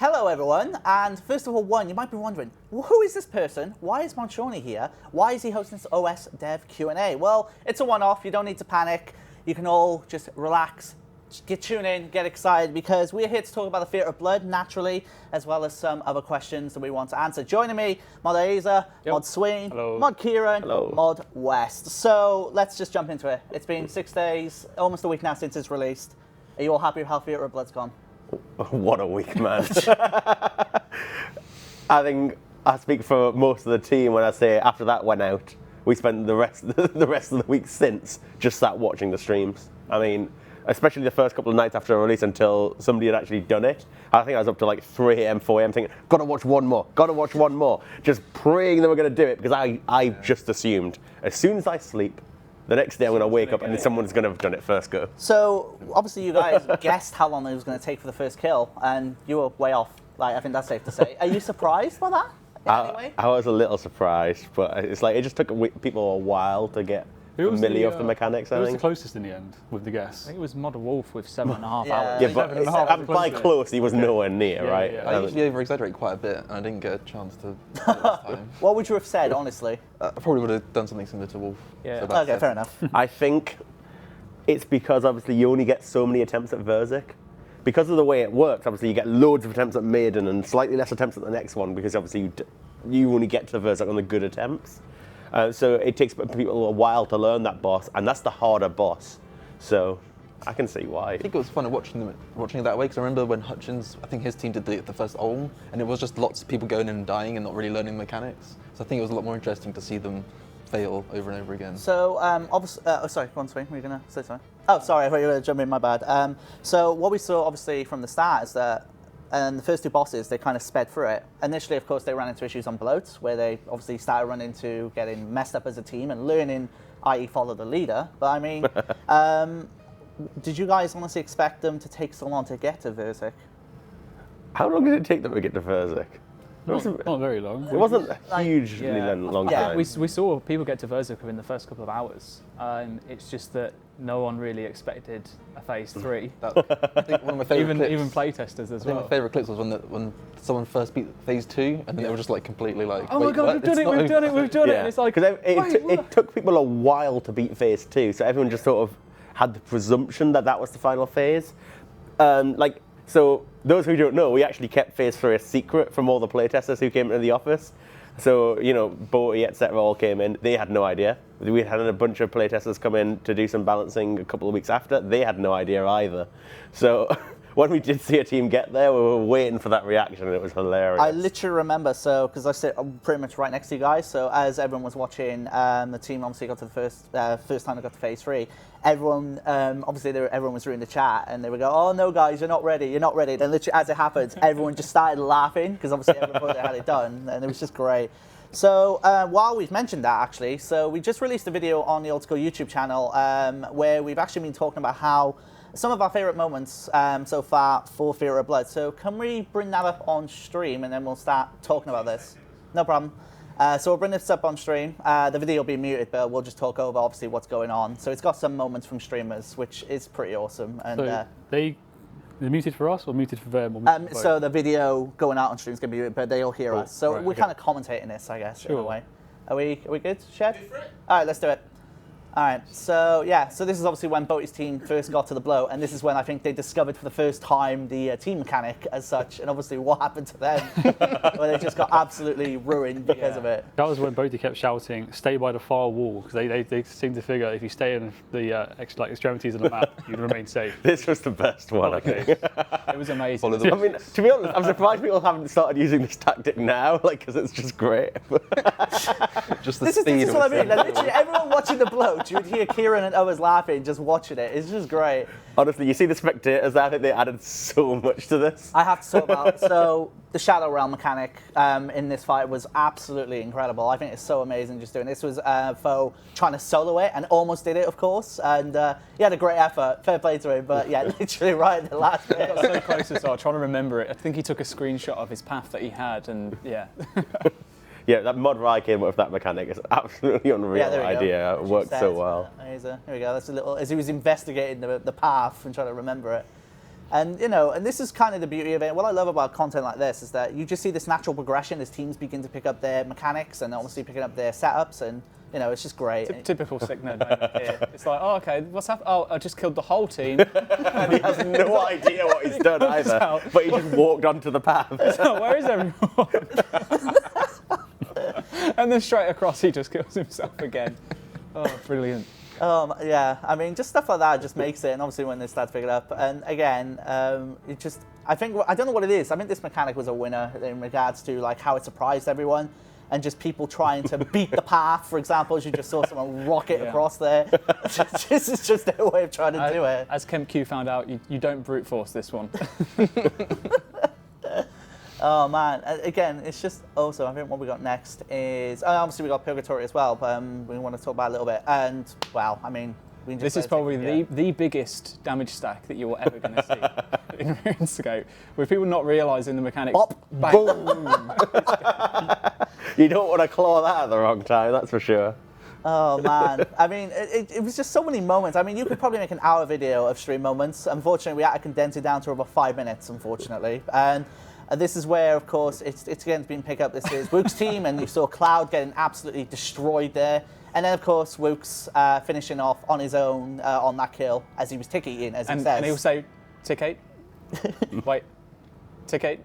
Hello everyone, and first of all, you might be wondering, well, who is this person? Why is Monshorny here? Why is he hosting this OS Dev Q&A? Well, it's a one-off, you don't need to panic. You can all just relax, tune in, get excited, because we're here to talk about the Theatre of Blood, naturally, as well as some other questions that we want to answer. Joining me, Mod Aza, Mod Swain, Mod Kieran, Mod West. So let's just jump into it. It's been 6 days, almost a week now since it's released. Are you all happy with how Theatre of Blood's gone? What a week, man. I think I speak for most of the team when I say after that went out, we spent the rest of the week since just sat watching the streams. I mean, especially the first couple of nights after release until somebody had actually done it. I think I was up to like 3 AM, 4 AM thinking, gotta watch one more. Just praying that we're gonna do it because I just assumed as soon as I sleep, the next day I'm going to wake up and then someone's going to have done it first go. So, obviously you guys guessed how long it was going to take for the first kill, and you were way off. Like, I think that's safe to say. Are you surprised by that in any way? I was a little surprised, but it's like it just took people a while to get familiar with the mechanics, I think. Who was the closest in the end with the guess? I think it was Mod Wolf with 7.5 hours. Yeah, but by close, he was nowhere near, right? Yeah. I usually over-exaggerate quite a bit, and I didn't get a chance to do it this time. What would you have said, honestly? I probably would have done something similar to Wolf. Yeah. So Okay, fair enough. I think it's because obviously you only get so many attempts at Verzik. Because of the way it works, obviously you get loads of attempts at Maiden and slightly less attempts at the next one because obviously you only get to the Verzik on the good attempts. So it takes people a while to learn that boss, and that's the harder boss. So I can see why. I think it was fun watching it that way, because I remember when Hutchins, I think his team did the first Ulm, and it was just lots of people going in and dying and not really learning mechanics. So I think it was a lot more interesting to see them fail over and over again. So, obviously, sorry, go on, Swain, were you going to say something? Oh, sorry, I thought you were going to jump in, my bad. So what we saw, obviously, from the start is that the first two bosses, they kind of sped through it. Initially, of course, they ran into issues on bloats, where they obviously started running into getting messed up as a team and learning, i.e. follow the leader. But I mean, did you guys honestly expect them to take so long to get to Verzik? How long did it take them to get to Verzik? Not very long. It wasn't a hugely long time. We saw people get to Verzik within the first couple of hours. It's just that no one really expected a phase 3. I think one of my favourite clips, even playtesters as well. I think my favourite clips was when someone first beat phase 2, and then they were just like completely like, oh my god, we've done it. Yeah. It's like, it took people a while to beat phase 2, so everyone just sort of had the presumption that was the final phase. So those who don't know, we actually kept phase 3 a secret from all the playtesters who came into the office. So, you know, Boaty, etc. all came in. They had no idea. We had a bunch of playtesters come in to do some balancing a couple of weeks after. They had no idea either. So when we did see a team get there, we were waiting for that reaction, and it was hilarious. I literally remember, because I sit pretty much right next to you guys, so as everyone was watching, the team obviously got to the first time they got to phase 3, everyone, everyone was reading the chat, and they would go, oh no guys, you're not ready. Then literally as it happens, everyone just started laughing, because obviously everyone thought they had it done, and it was just great. So while we've mentioned that, actually, so we just released a video on the Old School YouTube channel where we've actually been talking about how some of our favourite moments so far for Theatre of Blood. So can we bring that up on stream, and then we'll start talking about this? No problem. So we'll bring this up on stream. The video will be muted, but we'll just talk over, obviously, what's going on. So it's got some moments from streamers, which is pretty awesome. And so they're muted for us, or muted for them? So the video going out on stream is going to be muted, but they'll hear us. So we're kind of commentating this, I guess, in a way. Are we good, Shed? All right, let's do it. All right, so yeah, so this is obviously when Boaty's team first got to the blow, and this is when I think they discovered for the first time the team mechanic as such, and obviously what happened to them, where they just got absolutely ruined because of it. That was when Boaty kept shouting, stay by the far wall, because they seem to figure if you stay in the extremities of the map, you'd remain safe. This was the best one, I think. It was amazing. I mean, to be honest, I'm surprised people haven't started using this tactic now, because it's just great. Just the This is what I mean. Like, literally, everyone watching the blow, you would hear Kieran and others laughing, just watching it. It's just great. Honestly, you see the spectators, I think they added so much to this. I have to talk about, so the Shadow Realm mechanic in this fight was absolutely incredible. I think it's so amazing just doing this. Was Foe trying to solo it and almost did it, of course. And he had a great effort. Fair play to him. But yeah, literally right at the last bit. I got so close to start trying to remember it. I think he took a screenshot of his path that he had, and yeah. Yeah, that mod Rye came up with that mechanic. It's absolutely unreal idea. It worked so well. Here we go. That's a little, as he was investigating the path and trying to remember it. And and this is kind of the beauty of it. What I love about content like this is that you just see this natural progression as teams begin to pick up their mechanics and obviously picking up their setups, and it's just great. Typical sick nerd moment here. It's like, oh, okay, what's happened? Oh, I just killed the whole team. And he has no idea what he's done either, but he just walked onto the path. So, where is everyone? And then straight across, he just kills himself again. Oh, brilliant. Yeah, I mean, just stuff like that just makes it, and obviously when they start to pick it up, and again, it just, I don't know what it is. I think this mechanic was a winner in regards to like how it surprised everyone, and just people trying to beat the path, for example, as you just saw someone rocket across there. This is just their way of trying to do it. As Kemp Q found out, you don't brute force this one. Oh man, again, it's just also, I think what we got next is, obviously we got Purgatory as well, but we want to talk about it a little bit. And, well, I mean, we can just this is probably the biggest damage stack that you're ever going to see in RuneScape, with people not realising the mechanics. Pop, bang, boom. You don't want to claw that at the wrong time, that's for sure. Oh man, I mean, it was just so many moments. I mean, you could probably make an hour video of stream moments. Unfortunately, we had to condense it down to about 5 minutes, unfortunately. And this is where, of course, it's again been picked up. This is Wook's team, and you saw Cloud getting absolutely destroyed there. And then, of course, Wook's finishing off on his own on that kill as he was tick eating, as he says. And he'll say, tick 8. Wait, tick 8.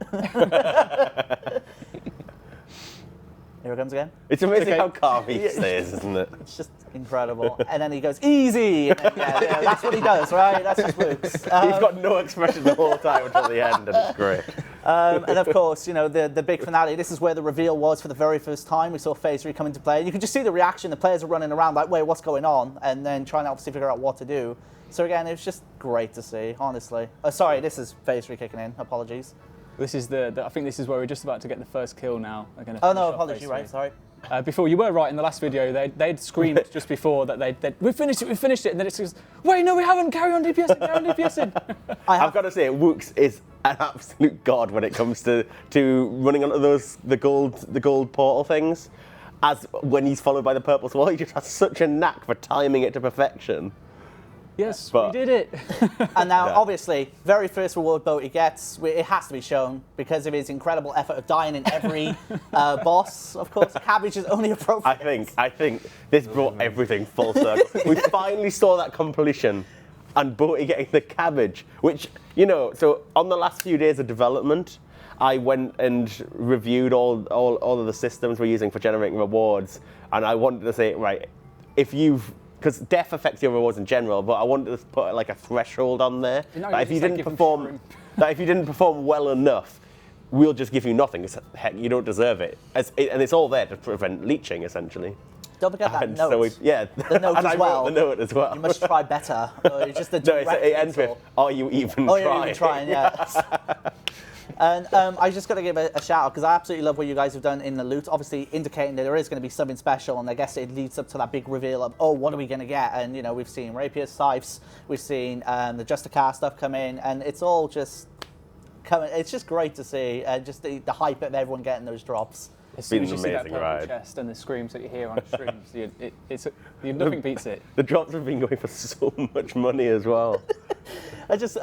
Here it comes again. It's amazing how calm he stays, isn't it? It's just incredible. And then he goes, easy! And then, yeah, that's what he does, right? That's just Wook's. He's got no expression the whole time until the end, and it's great. And of course, the big finale, this is where the reveal was for the very first time. We saw Phase 3 come into play. And you could just see the reaction. The players are running around like, wait, what's going on? And then trying to obviously figure out what to do. So again, it was just great to see, honestly. Oh, sorry, this is Phase 3 kicking in. Apologies. This is I think this is where we're just about to get the first kill now. Oh no, apologies, you're right, sorry. Before, you were right in the last video, they'd screamed just before that we finished it, and then it says, wait, no, we haven't, carry on DPSing, carry on DPSing. I've got to say, Wooks is an absolute god when it comes to running onto the gold portal things. As when he's followed by the purple sword, he just has such a knack for timing it to perfection. Yes, we did it. And now, obviously, very first reward boat he gets, it has to be shown because of his incredible effort of dying in every boss. Of course, cabbage is only appropriate. I think this brought everything full circle. We finally saw that completion, and Boaty getting the cabbage, which, so on the last few days of development, I went and reviewed all of the systems we're using for generating rewards, and I wanted to say, right, because death affects your rewards in general, but I wanted to put like a threshold on there. That if you didn't perform well enough, we'll just give you nothing. Heck, you don't deserve it. And it's all there to prevent leeching, essentially. Don't forget that note. So the note and as I well. wrote the note as well. You must try better. It's just it ends with, are you even trying? Oh, you're even trying, yes. And I just got to give a shout out because I absolutely love what you guys have done in the loot, obviously indicating that there is going to be something special, and I guess it leads up to that big reveal of, oh, what are we going to get? And we've seen rapiers, scythes, we've seen the Justicar stuff come in, and it's all just coming. It's just great to see, just the hype of everyone getting those drops. As soon as you see that amazing purple ride. chest and the screams that you hear on streams, nothing beats it. The drops have been going for so much money as well. I just,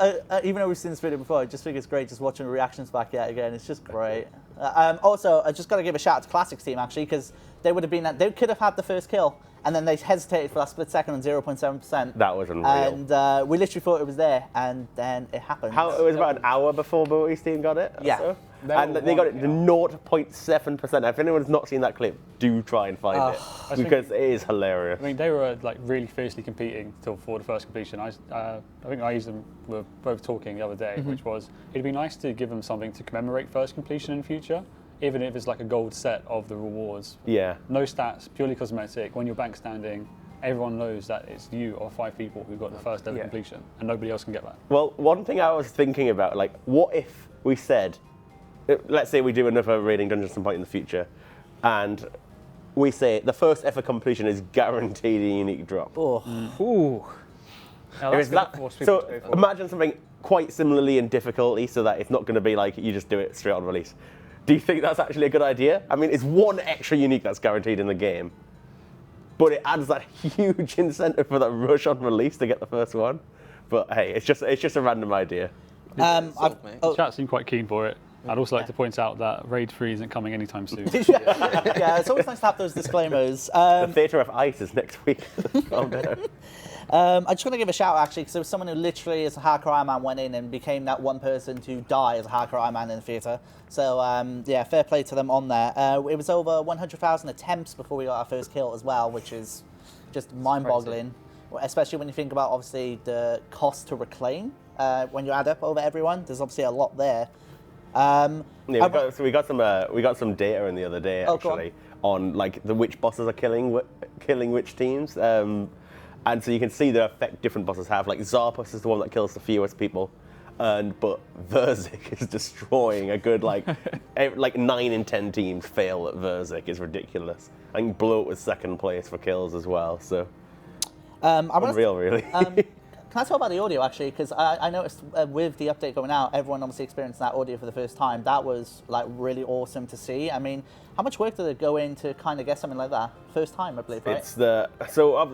even though we've seen this video before, I just think it's great just watching the reactions back yet again. It's just great. Also, I just got to give a shout out to Classics team actually, because they could have had the first kill, and then they hesitated for that split second on 0.7%. That was unreal. And we literally thought it was there, and then it happened. It was about an hour before Boaty's team got it? Yeah. So? And they got it to 0.7%. If anyone's not seen that clip, do try and find it, because it is hilarious. I mean, they were like really fiercely competing for the first completion. I think I and were both talking the other day, which was it'd be nice to give them something to commemorate first completion in the future, even if it's like a gold set of the rewards. Yeah. No stats, purely cosmetic. When you're bank standing, everyone knows that it's you or 5 people who got the first ever completion, and nobody else can get that. Well, one thing I was thinking about, like, what if we said, let's say we do another raiding dungeon at some point in the future, and we say the first ever completion is guaranteed a unique drop. Oh. Ooh. Now that's gonna force people to go for it. Imagine something quite similarly in difficulty, so that it's not going to be like you just do it straight on release. Do you think that's actually a good idea? I mean, it's one extra unique that's guaranteed in the game, but it adds that huge incentive for that rush on release to get the first one. But hey, it's just a random idea. The chat seemed quite keen for it. I'd also like to point out that Raid 3 isn't coming anytime soon. Yeah, it's always nice to have those disclaimers. The Theatre of Ice is next week. Calm down. I just want to give a shout actually, because there was someone who literally, as a hardcore Iron Man, went in and became that one person to die as a hardcore Iron Man in the theatre. So yeah, fair play to them on there. It was over 100,000 attempts before we got our first kill as well, which is just mind-boggling. Especially when you think about obviously the cost to reclaim when you add up over everyone. There's obviously a lot there. Yeah, we got some data in the other day actually on like which bosses are killing which teams, and so you can see the effect different bosses have. Like Zarpus is the one that kills the fewest people, but Verzik is destroying a good like 9 in 10 teams fail at Verzik is ridiculous. I think Bloat was second place for kills as well. So unreal, really. Can I talk about the audio actually? Because I noticed with the update going out, everyone obviously experienced that audio for the first time. That was like really awesome to see. I mean, how much work did it go in to kind of get something like that? First time, I believe, right?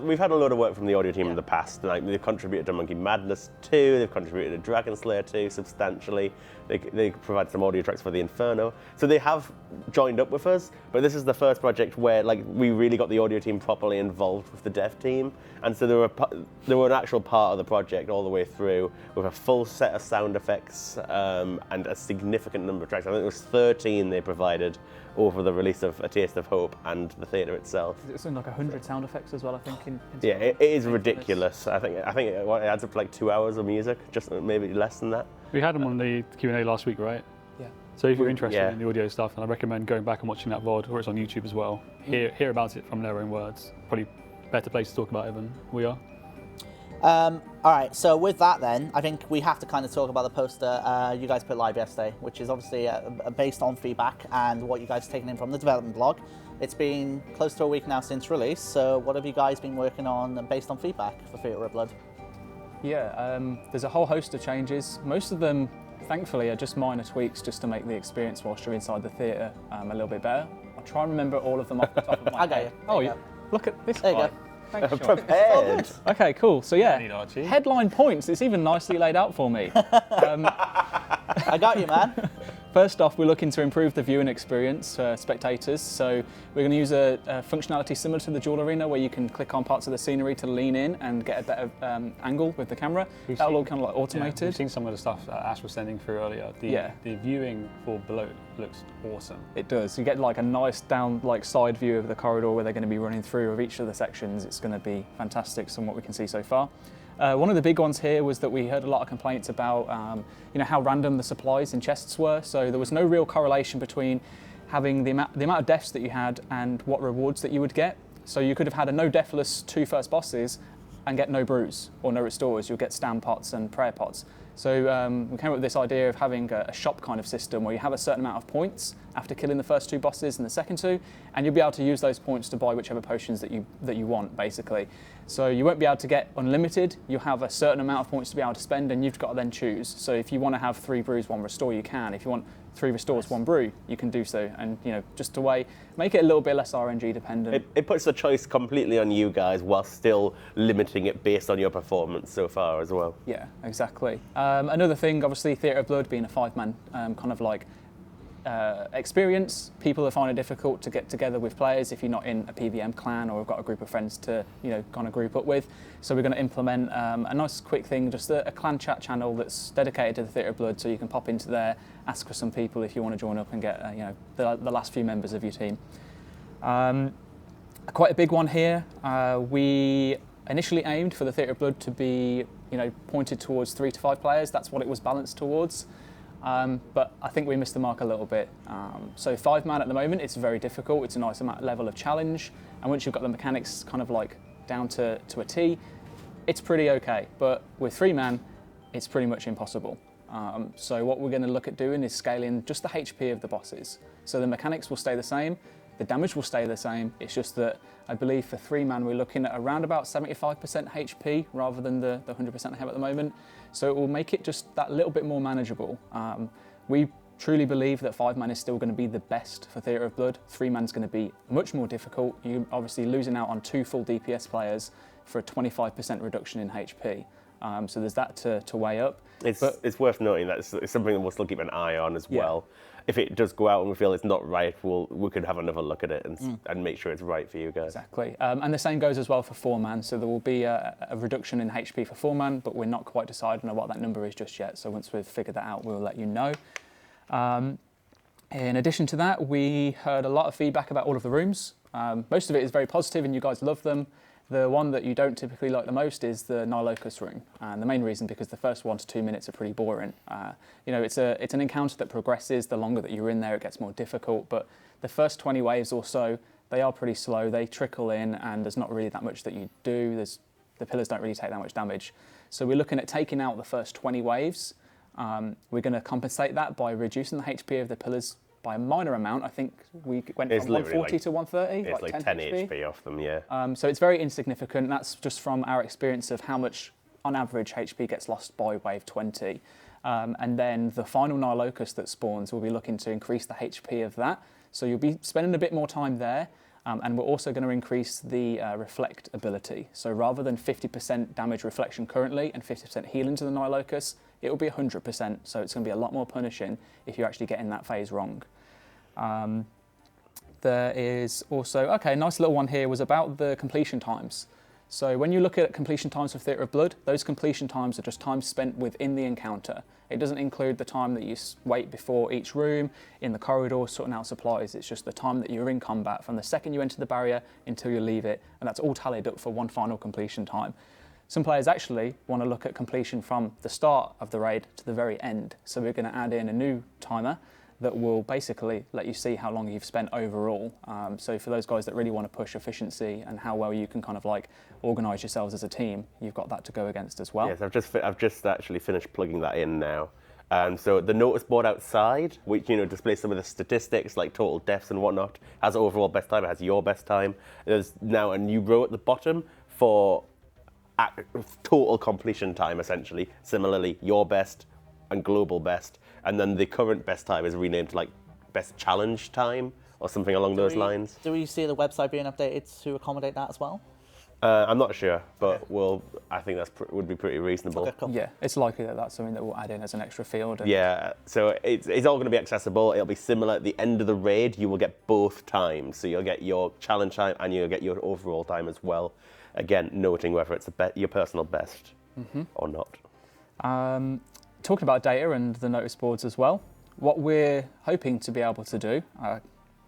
We've had a lot of work from the audio team in the past. Like they've contributed to Monkey Madness 2, they've contributed to Dragon Slayer 2 substantially. They provide some audio tracks for the Inferno. So they have joined up with us, but this is the first project where like we really got the audio team properly involved with the dev team, and so they were an actual part of the project all the way through with a full set of sound effects and a significant number of tracks. I think it was 13 they provided over the release of A Taste of Hope and the theatre itself. It's something like 100 sound effects as well, I think. Yeah, it is ridiculous. I think it adds up to like 2 hours of music, just maybe less than that. We had them on the Q&A last week, right? Yeah. So if you're interested in the audio stuff, then I recommend going back and watching that VOD, or it's on YouTube as well. Hear about it from their own words. Probably better place to talk about it than we are. All right, so with that then, I think we have to kind of talk about the poster you guys put live yesterday, which is obviously based on feedback and what you guys have taken in from the development blog. It's been close to a week now since release, so what have you guys been working on based on feedback for Theatre of Blood? Yeah, there's a whole host of changes. Most of them, thankfully, are just minor tweaks just to make the experience whilst you're inside the theatre a little bit better. I'll try and remember all of them off the top of my head. Look at this guy. There you go. Thanks, Sean. Prepared. Okay, cool. So yeah, headline points. It's even nicely laid out for me. I got you, man. First off, we're looking to improve the viewing experience for spectators. So we're going to use a functionality similar to the Duel Arena where you can click on parts of the scenery to lean in and get a better angle with the camera. That'll all kind of like automated. Yeah, we've seen some of the stuff that Ash was sending through earlier. The viewing for Bloat looks awesome. It does. You get like a nice down like side view of the corridor where they're going to be running through of each of the sections. It's going to be fantastic from what we can see so far. One of the big ones here was that we heard a lot of complaints about how random the supplies in chests were. So there was no real correlation between having the amount of deaths that you had and what rewards that you would get. So you could have had a no deathless 2 first bosses and get no brews or no restores. You'll get stand pots and prayer pots. So we came up with this idea of having a shop kind of system where you have a certain amount of points after killing the first 2 bosses and the second 2, and you'll be able to use those points to buy whichever potions that you want, basically. So you won't be able to get unlimited. You'll have a certain amount of points to be able to spend, and you've got to then choose. So if you want to have 3 brews, 1 restore, you can. If you want 3 restores, 1 brew, you can do so. And just to make it a little bit less RNG dependent. It puts the choice completely on you guys while still limiting it based on your performance so far as well. Yeah, exactly. Another thing, obviously, Theatre of Blood being a 5-man kind of like experience, people are finding it difficult to get together with players if you're not in a PVM clan or have got a group of friends to kind of group up with. So we're going to implement a nice quick thing, just a clan chat channel that's dedicated to the Theatre of Blood, so you can pop into there, ask for some people if you want to join up and get the last few members of your team. Quite a big one here. We initially aimed for the Theatre of Blood to be pointed towards 3 to 5 players. That's what it was balanced towards. But I think we missed the mark a little bit. So 5-man at the moment, it's very difficult. It's a nice level of challenge. And once you've got the mechanics kind of like down to a T, it's pretty okay. But with 3-man, it's pretty much impossible. So what we're going to look at doing is scaling just the HP of the bosses. So the mechanics will stay the same. The damage will stay the same. It's just that I believe for 3-man, we're looking at around about 75% HP rather than the 100% I have at the moment. So it will make it just that little bit more manageable. We truly believe that 5-man is still going to be the best for Theatre of Blood. 3-man's going to be much more difficult. You're obviously losing out on 2 full DPS players for a 25% reduction in HP. So there's that to weigh up. It's worth noting that it's something that we'll still keep an eye on as Yeah. well. If it does go out and we feel it's not right, we could have another look at it and make sure it's right for you guys. Exactly. And the same goes as well for 4-man. So there will be a reduction in HP for 4-man, but we're not quite deciding on what that number is just yet. So once we've figured that out, we'll let you know. In addition to that, we heard a lot of feedback about all of the rooms. Most of it is very positive and you guys love them. The one that you don't typically like the most is the Nioticus Ring, and the main reason because the first 1 to 2 minutes are pretty boring. You know, it's an encounter that progresses. The longer that you're in there, it gets more difficult. But the first 20 waves or so, they are pretty slow. They trickle in, and there's not really that much that you do. The pillars don't really take that much damage. So we're looking at taking out the first 20 waves. We're going to compensate that by reducing the HP of the pillars by a minor amount. I think we went from 140 to 130. It's like 10 HP off them, yeah. So it's very insignificant. That's just from our experience of how much, on average, HP gets lost by wave 20. And then the final Nilocus that spawns, we'll be looking to increase the HP of that. So you'll be spending a bit more time there. And we're also going to increase the reflect ability. So rather than 50% damage reflection currently and 50% healing to the Nilocus, it will be 100%. So it's going to be a lot more punishing if you're actually getting that phase wrong. There is also, a nice little one here was about the completion times. So when you look at completion times for Theatre of Blood, those completion times are just time spent within the encounter. It doesn't include the time that you wait before each room, in the corridor, sorting out supplies. It's just the time that you're in combat from the second you enter the barrier until you leave it, and that's all tallied up for one final completion time. Some players actually want to look at completion from the start of the raid to the very end. So we're going to add in a new timer that will basically let you see how long you've spent overall. So for those guys that really want to push efficiency and how well you can kind of like organise yourselves as a team, you've got that to go against as well. Yes, I've just actually finished plugging that in now. So the notice board outside, which displays some of the statistics like total deaths and whatnot, has overall best time. It has your best time. There's now a new row at the bottom for total completion time, essentially. Similarly, your best and global best, and then the current best time is renamed to like best challenge time or something along those lines. Do we see the website being updated to accommodate that as well? I'm not sure, but I think would be pretty reasonable. Okay, cool. Yeah, it's likely that that's something that we'll add in as an extra field. Yeah, so it's all going to be accessible. It'll be similar. At the end of the raid, you will get both times. So you'll get your challenge time and you'll get your overall time as well. Again, noting whether it's your personal best or not. Talking about data and the notice boards as well, what we're hoping to be able to do,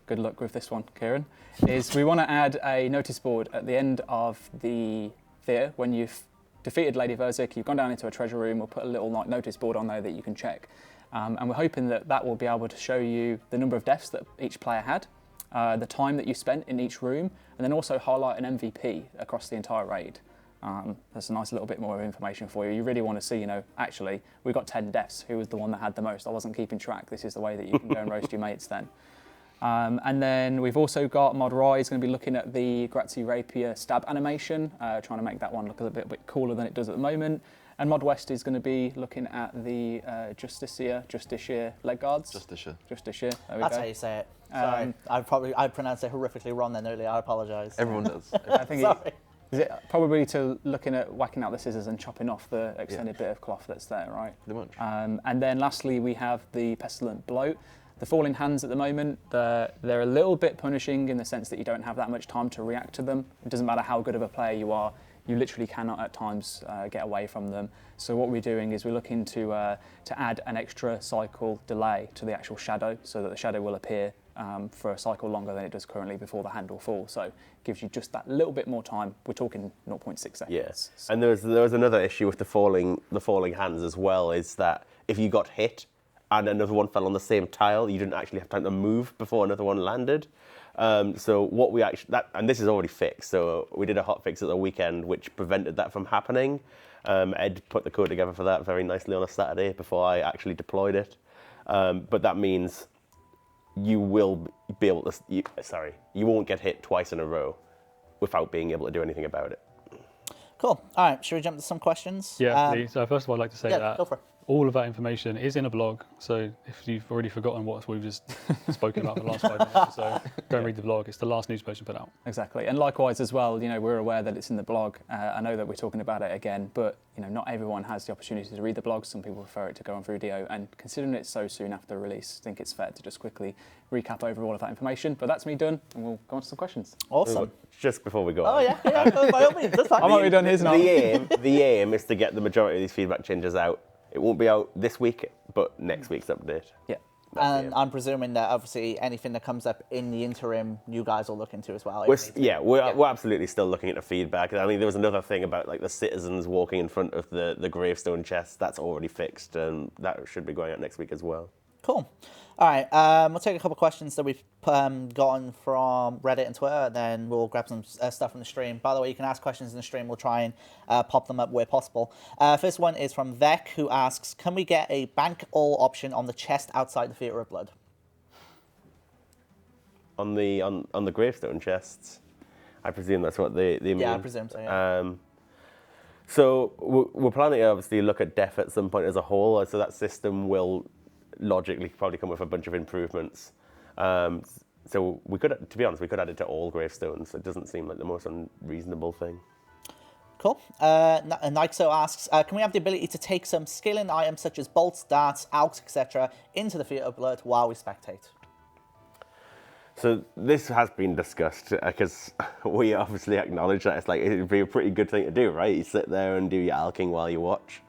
good luck with this one, Kieran, is we want to add a notice board at the end of the theatre. When you've defeated Lady Verzik, you've gone down into a treasure room, we'll put a little like notice board on there that you can check. And we're hoping that will be able to show you the number of deaths that each player had, the time that you spent in each room, and then also highlight an MVP across the entire raid. That's a nice little bit more information for you. You really want to see, actually, we got 10 deaths. Who was the one that had the most? I wasn't keeping track. This is the way that you can go and roast your mates then. And then we've also got Mod Rai is going to be looking at the Grazi Rapier stab animation, trying to make that one look a little bit cooler than it does at the moment. And Mod West is going to be looking at the Justiciar leg guards. Justiciar. Justiciar, there we That's go. how you say it. Sorry, I pronounced it horrifically wrong then earlier. I apologise. Everyone does. I think Sorry. is it probably to looking at whacking out the scissors and chopping off the extended bit of cloth that's there, right? Pretty much. And then lastly, we have the Pestilent Bloat. The Falling Hands at the moment, they're a little bit punishing in the sense that you don't have that much time to react to them. It doesn't matter how good of a player you are, you literally cannot at times get away from them. So what we're doing is we're looking to add an extra cycle delay to the actual shadow so that the shadow will appear for a cycle longer than it does currently before the hand will fall. So it gives you just that little bit more time. We're talking 0.6 seconds. Yes, So. and there was another issue with the falling hands as well, is that if you got hit and another one fell on the same tile, you didn't actually have time to move before another one landed. So what we actually, and this is already fixed, so we did a hot fix at the weekend which prevented that from happening. Ed put the code together for that very nicely on a Saturday before I actually deployed it. But that means you will be able to, you won't get hit twice in a row without being able to do anything about it. Cool. All right, should we jump to some questions? Yeah, please. So first of all, I'd like to say Yeah, that go for it. all of that information is in a blog. So if you've already forgotten what we've just spoken about for the last 5 minutes or so, go and read the blog. It's the last news post we put out. Exactly, and likewise as well, we're aware that it's in the blog. I know that we're talking about it again, but not everyone has the opportunity to read the blog. Some people prefer it to go on through video, and considering it's so soon after release, I think it's fair to just quickly recap over all of that information. But that's me done, and we'll go on to some questions. Awesome. Just before we go Oh on. yeah, by all means. That's fine. I'm already done his now. The aim is to get the majority of these feedback changes out. It won't be out this week, but next week's update. Yeah. And I'm presuming that obviously anything that comes up in the interim, you guys will look into as well. We're absolutely still looking at the feedback. I mean, there was another thing about like the citizens walking in front of the gravestone chest. That's already fixed, and that should be going out next week as well. Cool. All right, we'll take a couple of questions that we've gotten from Reddit and Twitter, and then we'll grab some stuff from the stream. By the way, you can ask questions in the stream. We'll try and pop them up where possible. First one is from Vec, who asks, can we get a bank all option on the chest outside the Theatre of Blood? On the gravestone chests, I presume that's what they mean. Yeah, I presume so, yeah. So we're planning to obviously look at death at some point as a whole, so that system will logically probably come with a bunch of improvements. So we could, to be honest, we could add it to all gravestones. It doesn't seem like the most unreasonable thing. Cool. Nixo asks, can we have the ability to take some scaling items such as bolts, darts, alks, etc. into the Theatre of Blood while we spectate? So this has been discussed because we obviously acknowledge that it's like it'd be a pretty good thing to do, right? You sit there and do your alking while you watch.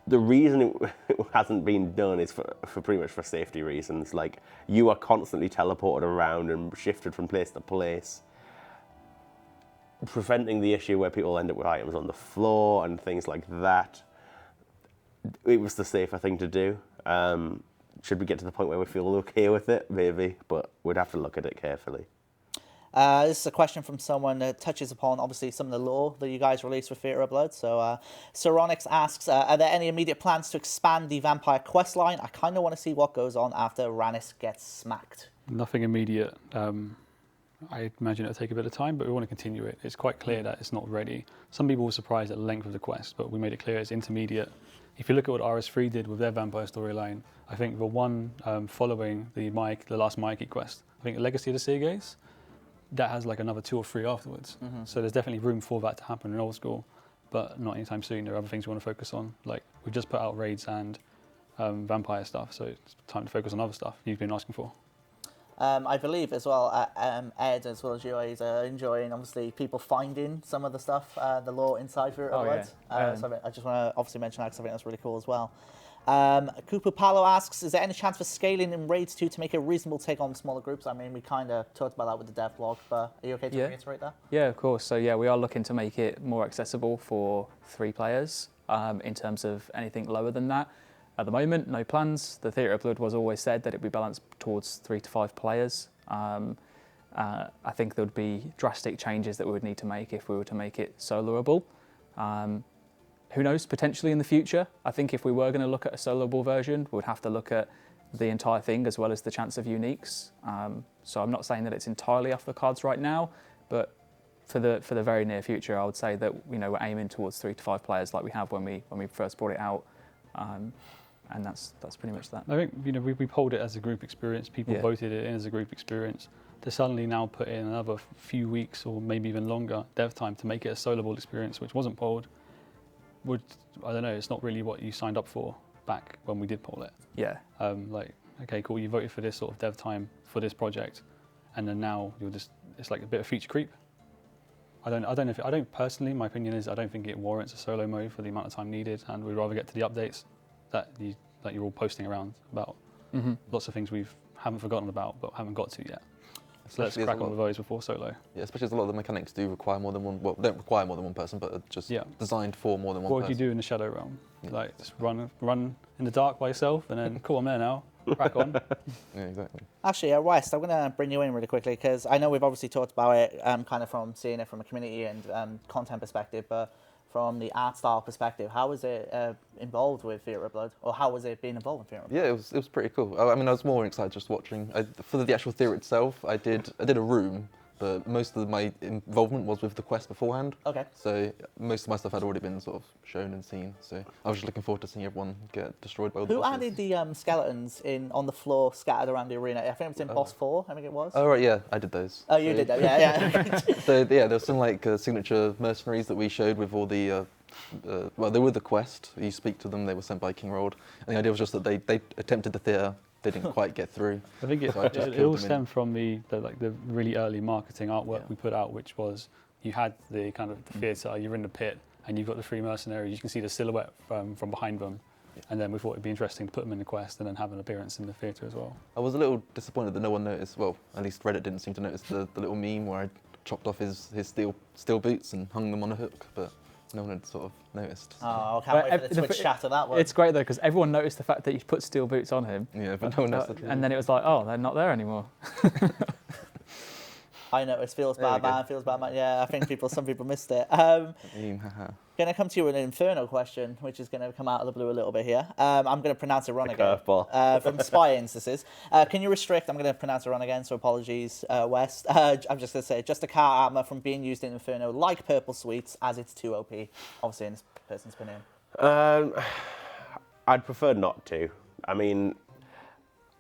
The reason it hasn't been done is for pretty much for safety reasons. Like, you are constantly teleported around and shifted from place to place, preventing the issue where people end up with items on the floor and things like that. It was the safer thing to do. Should we get to the point where we feel okay with it? Maybe, but we'd have to look at it carefully. This is a question from someone that touches upon, obviously, some of the lore that you guys released with Theatre of Blood. So, Saronix asks, are there any immediate plans to expand the vampire quest line? I kind of want to see what goes on after Rannis gets smacked. Nothing immediate. I imagine it'll take a bit of time, but we want to continue it. It's quite clear that it's not ready. Some people were surprised at the length of the quest, but we made it clear it's intermediate. If you look at what RS3 did with their vampire storyline, I think the one following the last Mikey quest, I think Legacy of the Seagates, that has like another 2 or 3 afterwards. Mm-hmm. So there's definitely room for that to happen in Old School, but not anytime soon. There are other things we want to focus on. Like, we've just put out raids and vampire stuff, so it's time to focus on other stuff you've been asking for. I believe as well, Ed, as well as you, is enjoying, obviously, people finding some of the stuff, the lore inside Theatre of Blood. Yeah. So I just want to obviously mention that because I think that's really cool as well. Kupu Palo asks, is there any chance for scaling in Raids 2 to make a reasonable take on smaller groups? I mean, we kind of talked about that with the dev blog, but are you okay to reiterate that? Yeah, of course. So yeah, we are looking to make it more accessible for 3 players in terms of anything lower than that. At the moment, no plans. The Theatre of Blood was always said that it would be balanced towards 3 to 5 players. I think there would be drastic changes that we would need to make if we were to make it soloable. Who knows, potentially in the future. I think if we were going to look at a soloable version, we'd have to look at the entire thing as well as the chance of uniques. So I'm not saying that it's entirely off the cards right now, but for the very near future, I would say that we're aiming towards 3 to 5 players like we have when we first brought it out. And that's pretty much that. I think we polled it as a group experience. People voted it in as a group experience. To suddenly now put in another few weeks or maybe even longer dev time to make it a soloable experience, which wasn't polled, I don't know, it's not really what you signed up for back when we did poll it. Yeah. Like, okay, cool, you voted for this sort of dev time for this project, and then now it's like a bit of feature creep. I don't personally, my opinion is I don't think it warrants a solo mode for the amount of time needed, and we'd rather get to the updates that you're all posting around about. Mm-hmm. Lots of things we haven't forgotten about but haven't got to yet. So let's crack on with those before solo. Yeah, especially as a lot of the mechanics do require more than one. Well, don't require more than one person, but are just designed for more than one person. What would you do in the Shadow Realm? Yeah. Like, just run in the dark by yourself, and then cool, I'm there now. Crack on. Yeah, exactly. Actually, West, I'm going to bring you in really quickly because I know we've obviously talked about it kind of from seeing it from a community and content perspective, but from the art style perspective, how was it involved with Theatre of Blood, or how was it being involved with Theatre of Blood? Yeah, it was pretty cool. I mean, I was more excited just watching. For the actual theatre itself, I did a room but most of my involvement was with the quest beforehand. Okay. So most of my stuff had already been sort of shown and seen. So I was just looking forward to seeing everyone get destroyed by all the Who bosses. added the skeletons in on the floor scattered around the arena? I think it was in boss 4. I think it was. Oh right, yeah, I did those. Oh, you did that. Yeah. So yeah, there was some like signature mercenaries that we showed with all the. Well, they were the quest. You speak to them. They were sent by King Rold, and the idea was just that they attempted the theatre. They didn't quite get through. I think So I just it killed all them in- stemmed from the really early marketing artwork we put out, which was you had the kind of the theatre, you're in the pit, and you've got the 3 mercenaries. You can see the silhouette from behind them, and then we thought it'd be interesting to put them in the quest and then have an appearance in the theatre as well. I was a little disappointed that no one noticed. Well, at least Reddit didn't seem to notice the little meme where I chopped off his steel boots and hung them on a hook, but no one had sort of noticed. Oh, I can't wait for the Twitch chat of that one. It's great though because everyone noticed the fact that you put steel boots on him. Yeah, but no one else did. And then it was like, oh, they're not there anymore. I know, it feels There we bad, go. man. Feels bad, man. Yeah, I think some people missed it. Haha. Going to come to you with an Inferno question, which is going to come out of the blue a little bit here. I'm going to pronounce it wrong again. Curveball. From Spy Instances. Can you restrict, I'm going to pronounce it wrong again, so apologies, West. I'm just going to say, just a car armor from being used in Inferno, like Purple Sweets, as it's too OP. Obviously, in this person's opinion. I'd prefer not to. I mean,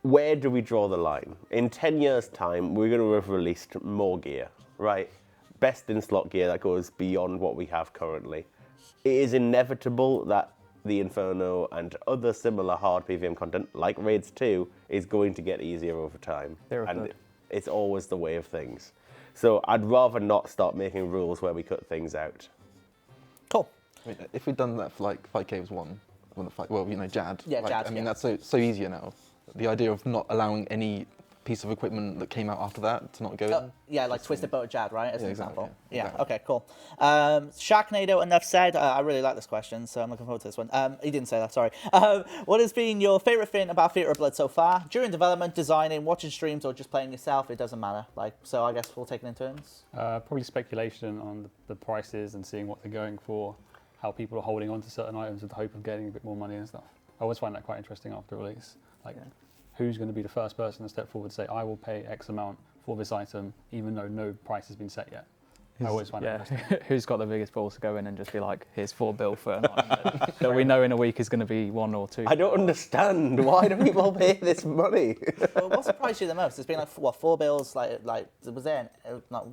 where do we draw the line? In 10 years' time, we're going to have released more gear, right? Best in slot gear that goes beyond what we have currently. It is inevitable that the Inferno and other similar hard PVM content, like Raids 2, is going to get easier over time. And it's always the way of things. So I'd rather not start making rules where we cut things out. Cool. I mean, if we'd done that for like Fight Caves 1, when the fight, well, you know, Jad. Yeah, like, Jad, I mean, yeah. that's so easier now. The idea of not allowing any piece of equipment that came out after that to not go in. Yeah, like Twisted Boat Jad, right? As Yeah, an exactly, example. yeah, Yeah, exactly. okay, cool. Sharknado, enough said. I really like this question, so I'm looking forward to this one. He didn't say that, sorry. What has been your favourite thing about Theatre of Blood so far? During development, designing, watching streams, or just playing yourself? It doesn't matter. So I guess we'll take it in turns. Probably speculation on the prices and seeing what they're going for, how people are holding on to certain items with the hope of getting a bit more money and stuff. I always find that quite interesting after release. Who's going to be the first person to step forward and say, I will pay X amount for this item, even though no price has been set yet? I always find that interesting. Who's got the biggest balls to go in and just be like, here's $4 for an item that we know in a week is going to be 1 or 2. I don't understand. Why do people pay this money? Well, what surprised you the most? It's been like, what, 4 bills? Was there,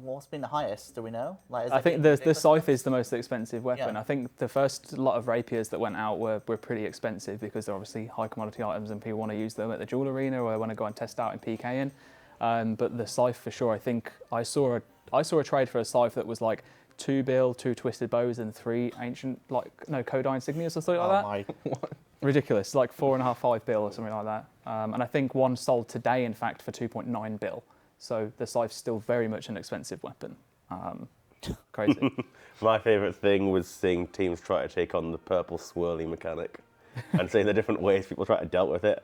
what's been the highest? Do we know? I think the scythe is the most expensive weapon. Yeah. I think the first lot of rapiers that went out were pretty expensive because they're obviously high commodity items and people want to use them at the duel arena or they want to go and test out in PKing. But the scythe for sure, I think I saw a trade for a scythe that was like 2 bill, 2 twisted bows and 3 ancient, code insignias or something like that. Ridiculous, like 4.5, 5 bill or something like that. And I think one sold today, in fact, for 2.9 bill. So the scythe's still very much an expensive weapon. Crazy. My favourite thing was seeing teams try to take on the purple swirly mechanic and seeing the different ways people try to deal with it.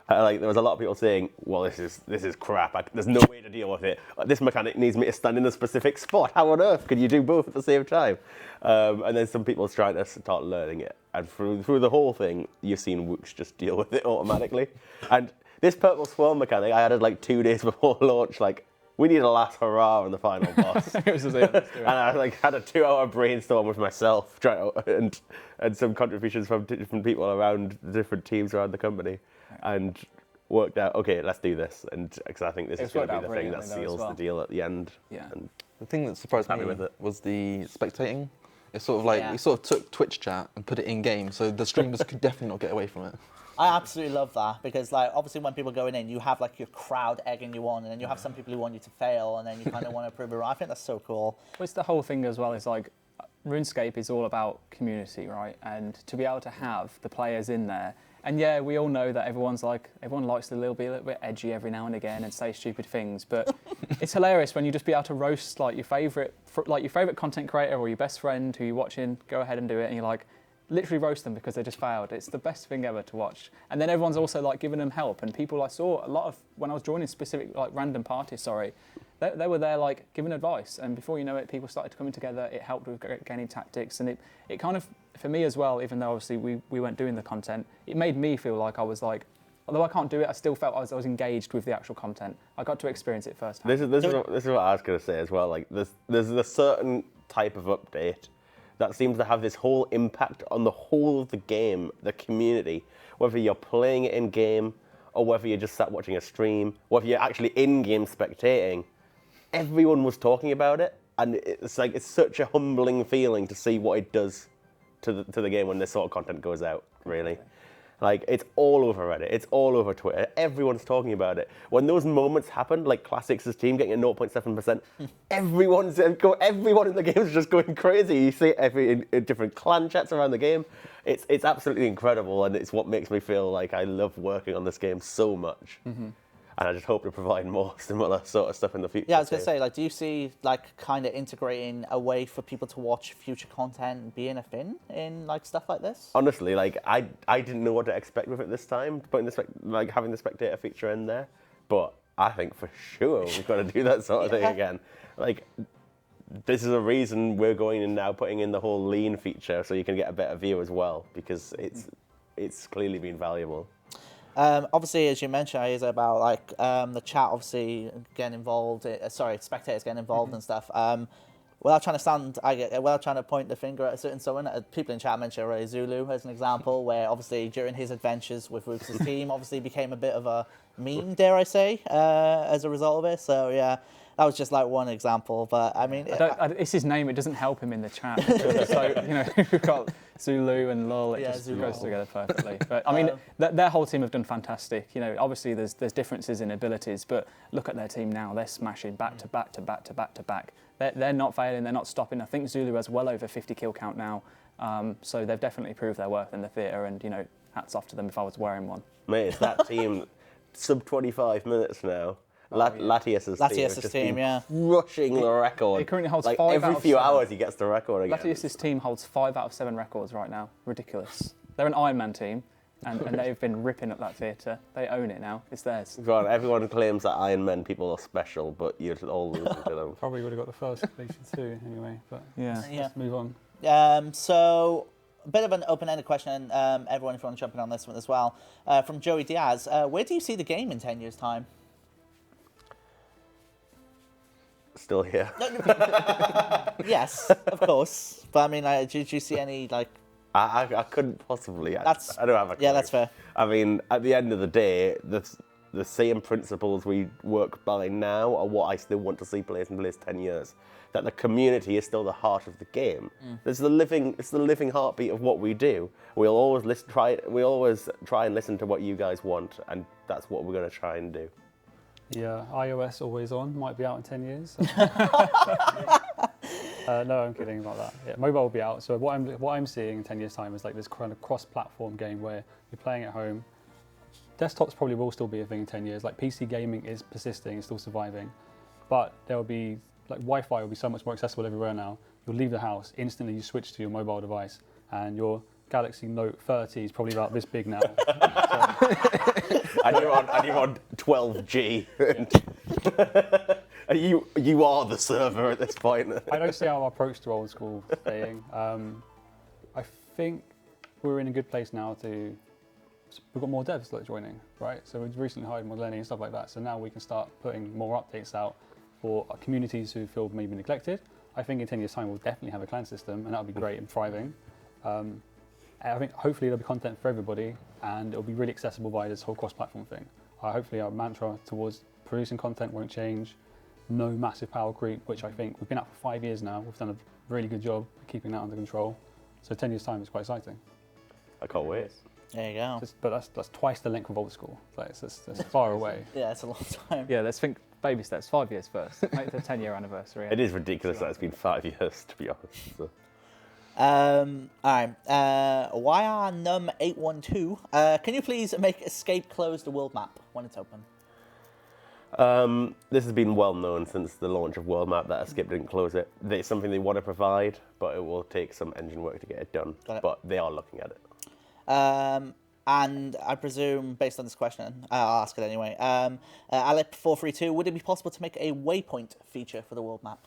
There was a lot of people saying, well, this is crap. There's no way to deal with it. This mechanic needs me to stand in a specific spot. How on earth can you do both at the same time? And then some people trying to start learning it. And through the whole thing, you've seen Wooks just deal with it automatically. And this purple swirl mechanic, I added 2 days before launch, we need a last hurrah on the final boss. It was just, yeah, let's do it. And I had a 2-hour brainstorm with myself, and some contributions from different people around the different teams around the company, and worked out, okay, let's do this, and because I think this is going to be the thing that seals the deal at the end. Yeah. And The thing that surprised Happy me with it. was the spectating. It's sort of we sort of took Twitch chat and put it in game, so the streamers could definitely not get away from it. I absolutely love that because, obviously, when people are going in, you have your crowd egging you on, and then you have some people who want you to fail, and then you kind of want to prove it wrong. I think that's so cool. Well, it's the whole thing as well. It's RuneScape is all about community, right? And to be able to have the players in there, and yeah, we all know that everyone likes to be a little bit edgy every now and again and say stupid things, but it's hilarious when you just be able to roast your favorite content creator or your best friend who you're watching. Go ahead and do it, and you're literally roast them because they just failed. It's the best thing ever to watch. And then everyone's also giving them help. And people, I saw a lot of, when I was joining specific random parties, they were there giving advice. And before you know it, people started coming together. It helped with gaining tactics. And it kind of, for me as well, even though obviously we weren't doing the content, it made me feel like I was although I can't do it, I still felt I was engaged with the actual content. I got to experience it firsthand. This is what I was going to say as well. Like, there's a certain type of update that seems to have this whole impact on the whole of the game, the community, whether you're playing it in game or whether you're just sat watching a stream, whether you're actually in game spectating. Everyone was talking about it, and it's such a humbling feeling to see what it does to the game when this sort of content goes out. Really. Like, it's all over Reddit, it's all over Twitter, everyone's talking about it. When those moments happen, like Calyx's team getting a 0.7%, everyone in the game is just going crazy. You see it in different clan chats around the game. It's absolutely incredible, and it's what makes me feel like I love working on this game so much. And I just hope to provide more similar sort of stuff in the future. Yeah, I was going to say, like, do you see, like, kind of integrating a way for people to watch future content being a thing in, like, stuff like this? Honestly, like, I didn't know what to expect with it this time, putting having the spectator feature in there. But I think for sure we've got to do that sort of thing again. Like, this is a reason we're going in now, putting in the whole lean feature so you can get a better view as well, because it's clearly been valuable. Obviously, as you mentioned, is about like the chat obviously getting involved. Spectators getting involved and stuff. Without trying to point the finger at a certain someone, people in chat mentioned already Zulu as an example, where obviously during his adventures with Rooks' team, obviously became a bit of a meme, dare I say, as a result of it. So yeah. That was just like one example, but I mean... it's his name, it doesn't help him in the chat. So, you know, we've got Zulu and Lol, it just goes together perfectly. But I mean, their whole team have done fantastic. You know, obviously there's differences in abilities, but look at their team now. They're smashing back to back to back to back to back. They're not failing, they're not stopping. I think Zulu has well over 50 kill count now. So they've definitely proved their worth in the theatre, and, you know, hats off to them if I was wearing one. Mate, it's that team, sub 25 minutes now. Latius's team, yeah. Crushing the record. He currently holds like 5 every out of few 7. hours he gets the record again. Latius's team holds 5 out of 7 records right now. Ridiculous. They're an Ironmen team, and they've been ripping up that theatre. They own it now. It's theirs. God, everyone claims that Ironmen people are special, but you're all losing to them. Probably would have got the first completion too, anyway. But let's move on. So, a bit of an open-ended question. Everyone, if you want to jump in on this one as well. From Joey Diaz, where do you see the game in 10 years' time? Still here. Yes, of course. But I mean, do you see any, like... I couldn't possibly. I don't have a clue. Yeah, that's fair. I mean, at the end of the day, the same principles we work by now are what I still want to see players in place 10 years. That the community is still the heart of the game. It's the living heartbeat of what we do. We'll always try and listen to what you guys want, and that's what we're going to try and do. Yeah, iOS always on might be out in 10 years. No, I'm kidding about that. Yeah, mobile will be out. So what I'm seeing in 10 years' time is like this kind of cross-platform game where you're playing at home. Desktops probably will still be a thing in 10 years. Like PC gaming is persisting, it's still surviving, but there will be like Wi-Fi will be so much more accessible everywhere now. You'll leave the house instantly. You switch to your mobile device, and your Galaxy Note 30 is probably about this big now. And you're on 12G. You are the server at this point. I don't see our approach to old school staying. I think we're in a good place now we've got more devs like joining, right? So we've recently hired more learning and stuff like that. So now we can start putting more updates out for our communities who feel maybe neglected. I think in 10 years' time we'll definitely have a clan system, and that'll be great and thriving. I think hopefully there'll be content for everybody, and it'll be really accessible by this whole cross-platform thing. Hopefully our mantra towards producing content won't change. No massive power creep, which I think we've been at for 5 years now. We've done a really good job keeping that under control. So 10 years' time is quite exciting. I can't wait. There you go. But that's twice the length of old school. Like, it's far away. Yeah, it's a long time. Yeah, let's think baby steps. 5 years first. Make the 10-year anniversary. It is ridiculous that it's been 5 years, to be honest. So. All right. YRNum812. Can you please make Escape close the world map when it's open? This has been well known since the launch of World Map that Escape didn't close it. It's something they want to provide, but it will take some engine work to get it done. But they are looking at it. And I presume, based on this question, I'll ask it anyway. Alip432, would it be possible to make a waypoint feature for the world map?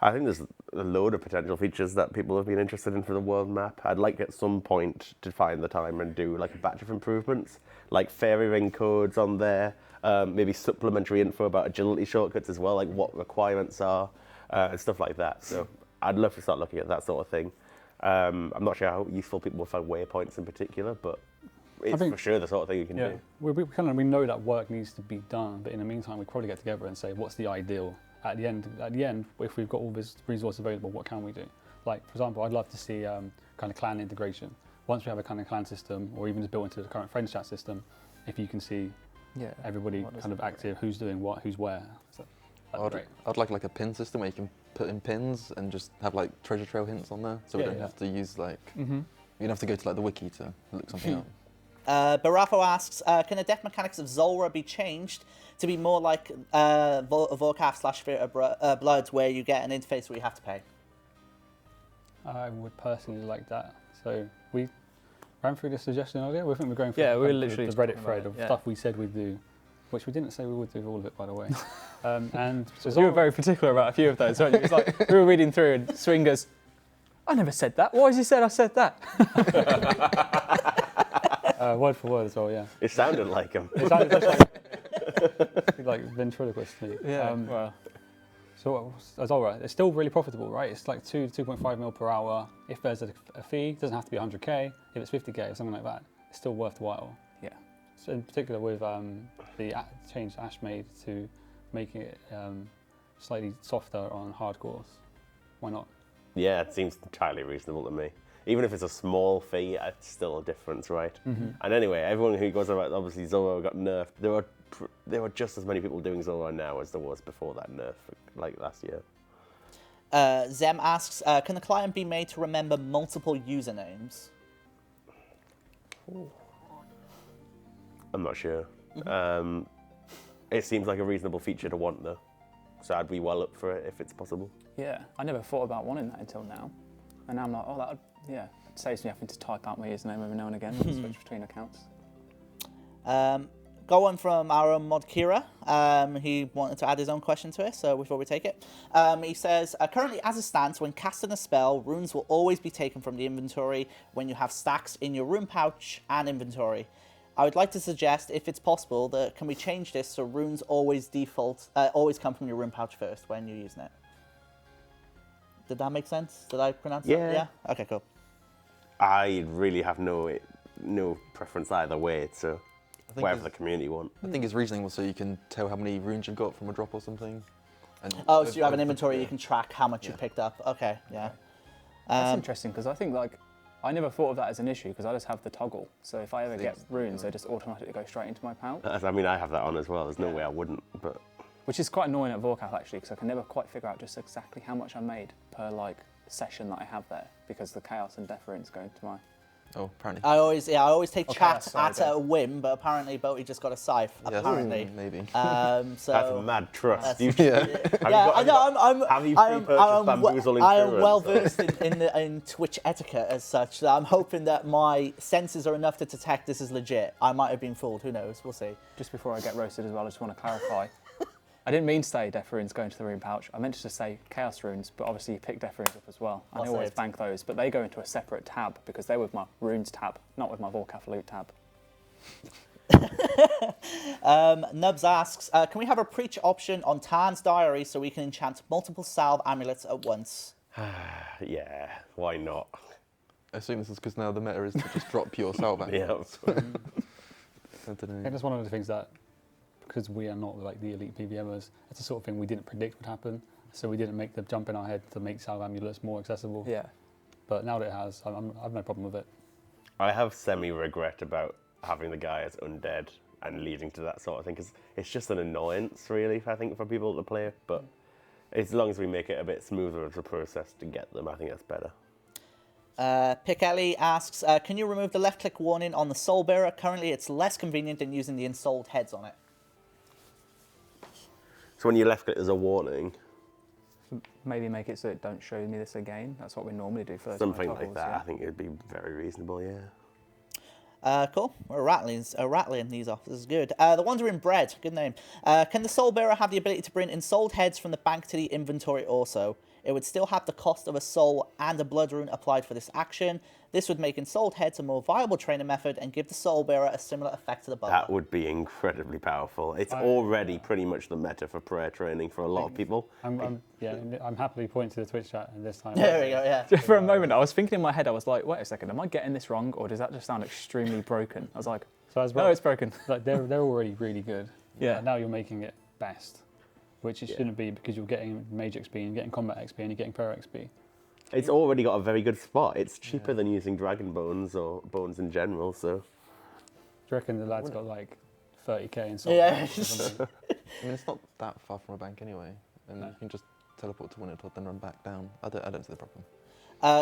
I think there's a load of potential features that people have been interested in for the world map. I'd like at some point to find the time and do like a batch of improvements, like fairy ring codes on there, maybe supplementary info about agility shortcuts as well, like what requirements are, and stuff like that. So I'd love to start looking at that sort of thing. I'm not sure how useful people will find waypoints in particular, but it's for sure the sort of thing you can do. We know that work needs to be done, but in the meantime, we probably get together and say, what's the ideal? At the end, if we've got all this resource available, what can we do? Like, for example, I'd love to see kind of clan integration. Once we have a kind of clan system, or even just built into the current friends chat system, if you can see everybody kind of active, who's doing what, who's where. So I'd like a pin system where you can put in pins and just have like treasure trail hints on there, so we don't have to use like you don't have to go to like the wiki to look something up. Barafo asks, can the death mechanics of Zorah be changed to be more like Vorkath / Blood, where you get an interface where you have to pay? I would personally like that. So we ran through this suggestion earlier. We think we're going for we're literally the Reddit thread of stuff we said we'd do, which we didn't say we would do all of it, by the way. And so you were very particular about a few of those, weren't you? It's like we were reading through and Swing goes, I never said that. Why has he said I said that? Word for word as well, yeah. It sounded like him. It sounded just like ventriloquist to me. Yeah. So Zorah, it's still really profitable, right? It's like 2.5 mil per hour. If there's a fee, it doesn't have to be 100k. If it's 50k or something like that, it's still worthwhile. Yeah. So in particular with the change Ash made to making it slightly softer on hardcores, why not? Yeah, it seems entirely reasonable to me. Even if it's a small fee, it's still a difference, right? And anyway, everyone who goes about, obviously Zorah got nerfed. There are just as many people doing Zorah now as there was before that nerf, like last year. Zem asks, can the client be made to remember multiple usernames? I'm not sure. It seems like a reasonable feature to want, though. So I'd be well up for it if it's possible. Yeah, I never thought about wanting that until now. And now I'm like, oh, it saves me having to type out my username every now and again and switch between accounts. Go on from our own mod Kira. He wanted to add his own question to it, so before we take it. He says, currently as it stands, when casting a spell, runes will always be taken from the inventory when you have stacks in your rune pouch and inventory. I would like to suggest, if it's possible, that can we change this so runes always come from your rune pouch first when you're using it? Did that make sense? Did I pronounce it? Yeah. Okay, cool. I really have no preference either way, so whatever the community want. I think his reasoning was so you can tell how many runes you've got from a drop or something. And so you have an inventory, you can track how much you picked up. Okay, yeah. That's interesting, because I think I never thought of that as an issue, because I just have the toggle. So if I ever get runes, they just automatically go straight into my pouch. I mean, I have that on as well. There's no way I wouldn't, but... Which is quite annoying at Vorkath, actually, because I can never quite figure out just exactly how much I made per, session that I have there, because the Chaos and Death runes go into my... Oh, apparently. I always take chat at a whim, but apparently Boaty just got a scythe. Yeah, apparently, maybe. So that's a mad trust. I am well versed in Twitch etiquette as such. So I'm hoping that my senses are enough to detect this is legit. I might have been fooled. Who knows? We'll see. Just before I get roasted as well, I just want to clarify. I didn't mean to say Death runes go into the rune pouch. I meant to say Chaos runes, but obviously you pick Death runes up as well. I always bank those, but they go into a separate tab because they're with my runes tab, not with my Vorkath loot tab. Nubs asks, can we have a preach option on Tarn's diary so we can enchant multiple salve amulets at once? Yeah, why not? I assume this is because now the meta is to just drop pure salve amulets. Yeah. I don't know. I think that's one of the things that, because we are not the elite PVMers, it's the sort of thing we didn't predict would happen. So we didn't make the jump in our head to make salve amulets more accessible. Yeah. But now that it has, I have no problem with it. I have semi-regret about having the guy as undead and leading to that sort of thing, because it's just an annoyance, really, I think, for people to play. But as long as we make it a bit smoother as a process to get them, I think that's better. Pickelly asks, can you remove the left-click warning on the Soul Bearer? Currently, it's less convenient than using the installed heads on it. So when you left it as a warning? Maybe make it so it don't show me this again. That's what we normally do for something like that. Yeah. I think it'd be very reasonable, yeah. Cool. We're rattling these off. This is good. The Wandering Bread, good name. Can the Soul Bearer have the ability to bring ensouled heads from the bank to the inventory also? it would still have the cost of a soul and a blood rune applied for this action. This would make Ensouled Heads a more viable training method and give the soul bearer a similar effect to the butler. That would be incredibly powerful. It's already pretty much the meta for prayer training for a lot of people. I'm happily pointing to the Twitch chat and this time. There we go, yeah. For a moment, I was thinking in my head, I was like, wait a second, am I getting this wrong, or does that just sound extremely broken? I was like, So as well, no, it's broken. like they're already really good. Yeah. And now you're making it best, which it shouldn't be, because you're getting mage XP and you're getting combat XP and you're getting prayer XP. It's already got a very good spot. It's cheaper than using dragon bones or bones in general, so... Do you reckon the lad's got like 30k in soul? Yeah. or something? I mean, it's not that far from a bank anyway, and you can just teleport to Wintertodt, then run back down. I don't see the problem.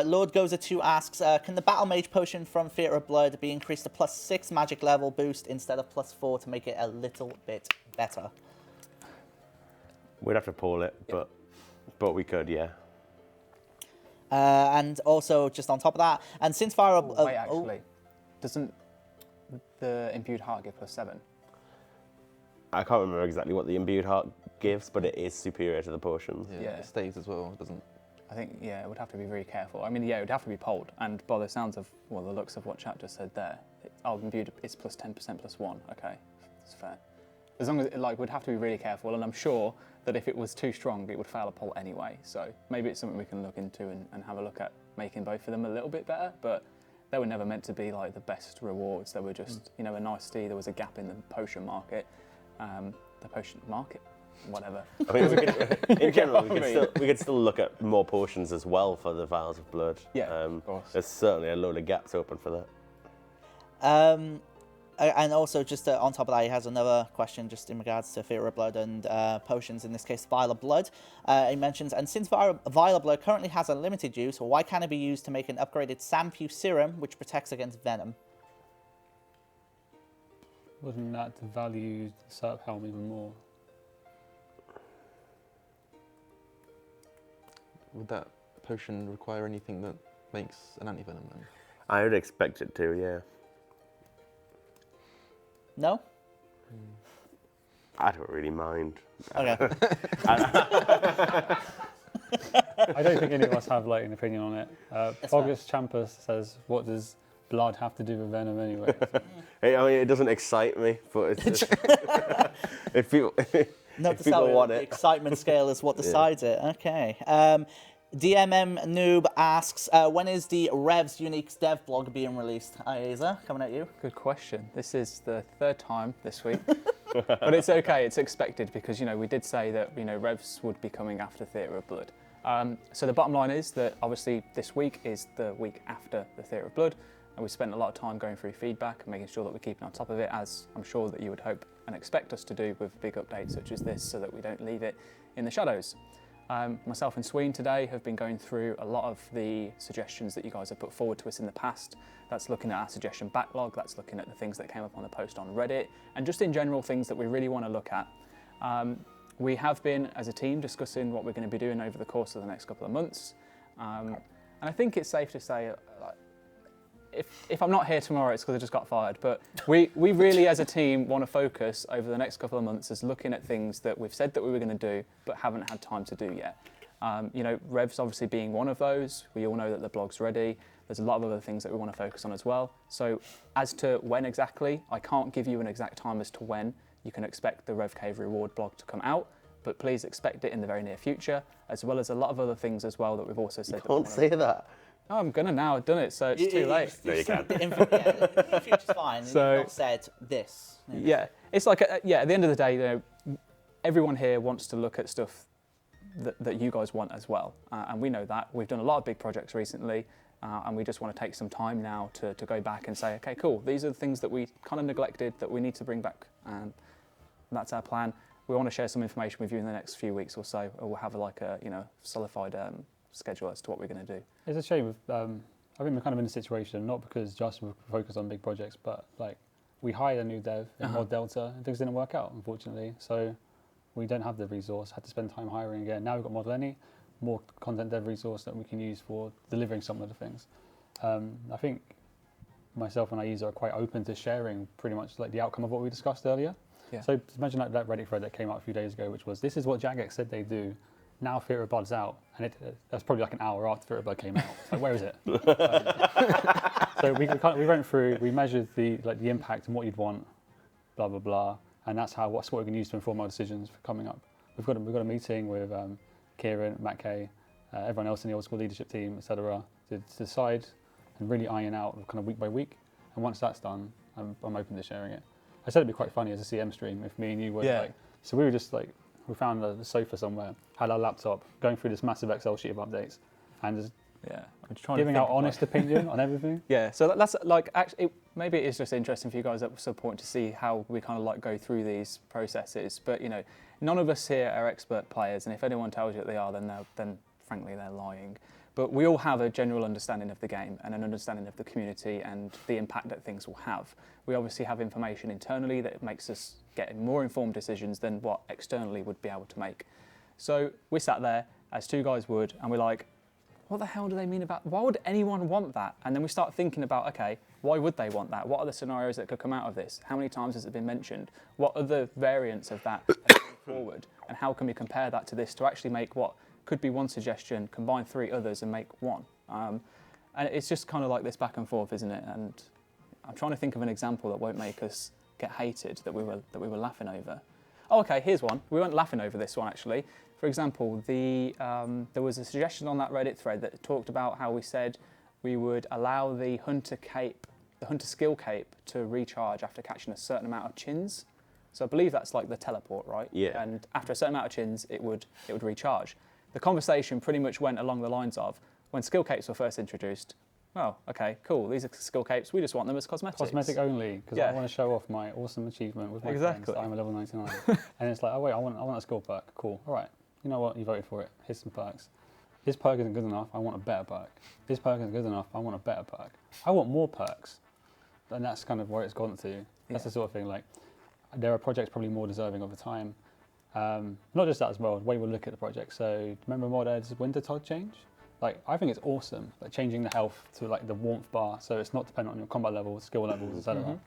Lord Gozer 2 asks, can the Battle Mage potion from Theatre of Blood be increased to +6 magic level boost instead of +4 to make it a little bit better? We'd have to pull it, but we could, yeah. And also, just on top of that, and since Fire... Wait, actually, doesn't the Impute Heart give +7? I can't remember exactly what the Imbued Heart gives, but it is superior to the potions. Yeah. It stays as well. It doesn't. I think, yeah, it would have to be very careful. I mean, yeah, it would have to be polled, and by the sounds of, well, the looks of what chat just said there, Imbued, it's +10%, +1, okay, that's fair. As long as, we'd have to be really careful, and I'm sure that if it was too strong, it would fail a poll anyway, so maybe it's something we can look into and have a look at making both of them a little bit better, but they were never meant to be like the best rewards. They were just, you know, a nice tea. There was a gap in the potion market, whatever. I mean, in general, we could still look at more potions as well for the Vials of Blood. Yeah, of course. There's certainly a load of gaps open for that. And also, just on top of that, he has another question just in regards to Theatre of Blood and potions, in this case, Vial of Blood. He mentions, and since Vial of Blood currently has a limited use, why can't it be used to make an upgraded Sampu Serum, which protects against venom? Wouldn't that value the Serp Helm even more? Would that potion require anything that makes an anti-venom then? I would expect it to, yeah. No? I don't really mind. Okay. I don't think any of us have like an opinion on it. August Champus says, what does blood have to do with venom anyway? I mean, it doesn't excite me, but it's just, if people, Note if to people self, want the it. excitement scale is what decides it. Okay. DMM Noob asks, when is the Revs Uniques dev blog being released? Aiza, coming at you. Good question. This is the third time this week, but it's okay. It's expected because, you know, we did say that, you know, Revs would be coming after Theatre of Blood. So the bottom line is that obviously this week is the week after the Theatre of Blood, and we spent a lot of time going through feedback and making sure that we're keeping on top of it, as I'm sure that you would hope and expect us to do with big updates such as this, so that we don't leave it in the shadows. Myself and Sween today have been going through a lot of the suggestions that you guys have put forward to us in the past. That's looking at our suggestion backlog, that's looking at the things that came up on the post on Reddit, and just in general things that we really want to look at. We have been, as a team, discussing what we're going to be doing over the course of the next couple of months. And I think it's safe to say, if I'm not here tomorrow, it's because I just got fired. But we really, as a team, want to focus over the next couple of months as looking at things that we've said that we were going to do, but haven't had time to do yet. You know, Revs obviously being one of those. We all know that the blog's ready. There's a lot of other things that we want to focus on as well. So as to when exactly, I can't give you an exact time as to when you can expect the Rev Cave reward blog to come out, but please expect it in the very near future, as well as a lot of other things as well that we've also said. Don't say that. Oh, I'm gonna now. I've done it, so it's too late. No, you can't. The future's fine. So- You've not said this. Yeah, it's like, at the end of the day, you know, everyone here wants to look at stuff that you guys want as well. And we know that. We've done a lot of big projects recently, and we just want to take some time now to go back and say, okay, cool, these are the things that we kind of neglected that we need to bring back, and that's our plan. We want to share some information with you in the next few weeks or so, or we'll have like a, you know, solidified schedule as to what we're going to do. It's a shame. I think we're kind of in a situation, not because just we're focused on big projects, but like we hired a new dev in Mod Delta and things didn't work out, unfortunately. So we don't have the resource, had to spend time hiring again. Now we've got Mod Lenny, more content dev resource that we can use for delivering some of the things. I think myself and Aiza are quite open to sharing pretty much like the outcome of what we discussed earlier. Yeah. So imagine like that Reddit thread that came out a few days ago, which was, this is what Jagex said they do. now Theatre Bud's out, and that's probably like an hour after Theatre Bud came out. Like, where is it? So we went through, we measured the impact and what you'd want, blah blah blah, and that's what we can use to inform our decisions for coming up. We've got a meeting with Kieran, Matt Kay, everyone else in the Old School leadership team, etc., to decide and really iron out kind of week by week. And once that's done, I'm open to sharing it. I said it'd be quite funny as a CM stream if me and you were so we were just like, we found a sofa somewhere, had our laptop, going through this massive Excel sheet of updates, and just giving out honest opinion on everything. Yeah, so that's like, actually, maybe it is just interesting for you guys at some point to see how we kind of like go through these processes. But you know, none of us here are expert players, and if anyone tells you that they are, then frankly they're lying. But we all have a general understanding of the game and an understanding of the community and the impact that things will have. We obviously have information internally that makes us get more informed decisions than what externally would be able to make. So we sat there, as two guys would, and we're like, what the hell do they mean about, why would anyone want that? And then we start thinking about, okay, why would they want that? What are the scenarios that could come out of this? How many times has it been mentioned? What other variants of that are going forward? And how can we compare that to this to actually make what could be one suggestion, combine 3 others and make one? And it's just kind of like this back and forth, isn't it? And I'm trying to think of an example that won't make us get hated, that we were laughing over. Oh, okay, here's one. We weren't laughing over this one, actually. For example, there was a suggestion on that Reddit thread that talked about how we said we would allow the hunter skill cape to recharge after catching a certain amount of chins. So I believe that's like the teleport, right? Yeah. And after a certain amount of chins, it would recharge. The conversation pretty much went along the lines of, when skill capes were first introduced, oh, okay, cool, these are skill capes, we just want them as cosmetics. Cosmetic only, because I want to show off my awesome achievement with my friends that I'm a level 99. And it's like, oh wait, I want a skill perk, cool, all right, you know what, you voted for it, here's some perks. This perk isn't good enough, I want a better perk. This perk isn't good enough, I want a better perk. I want more perks. And that's kind of where it's gone to. That's the sort of thing, like, there are projects probably more deserving of the time. Not just that as well, the way we look at the project. So remember Moded's Winter Todd change? Like, I think it's awesome, like changing the health to like the warmth bar, so it's not dependent on your combat levels, skill levels, etc.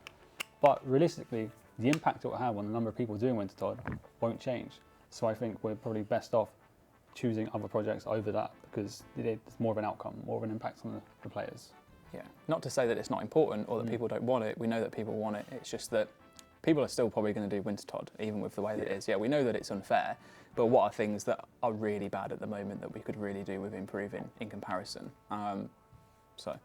But realistically, the impact it will have on the number of people doing Winter Todd won't change. So I think we're probably best off choosing other projects over that, because it's more of an outcome, more of an impact on the players. Yeah, not to say that it's not important or that people don't want it. We know that people want it. It's just that people are still probably going to do Winter Todd, even with the way that it is. Yeah, we know that it's unfair, but what are things that are really bad at the moment that we could really do with improving in comparison? So.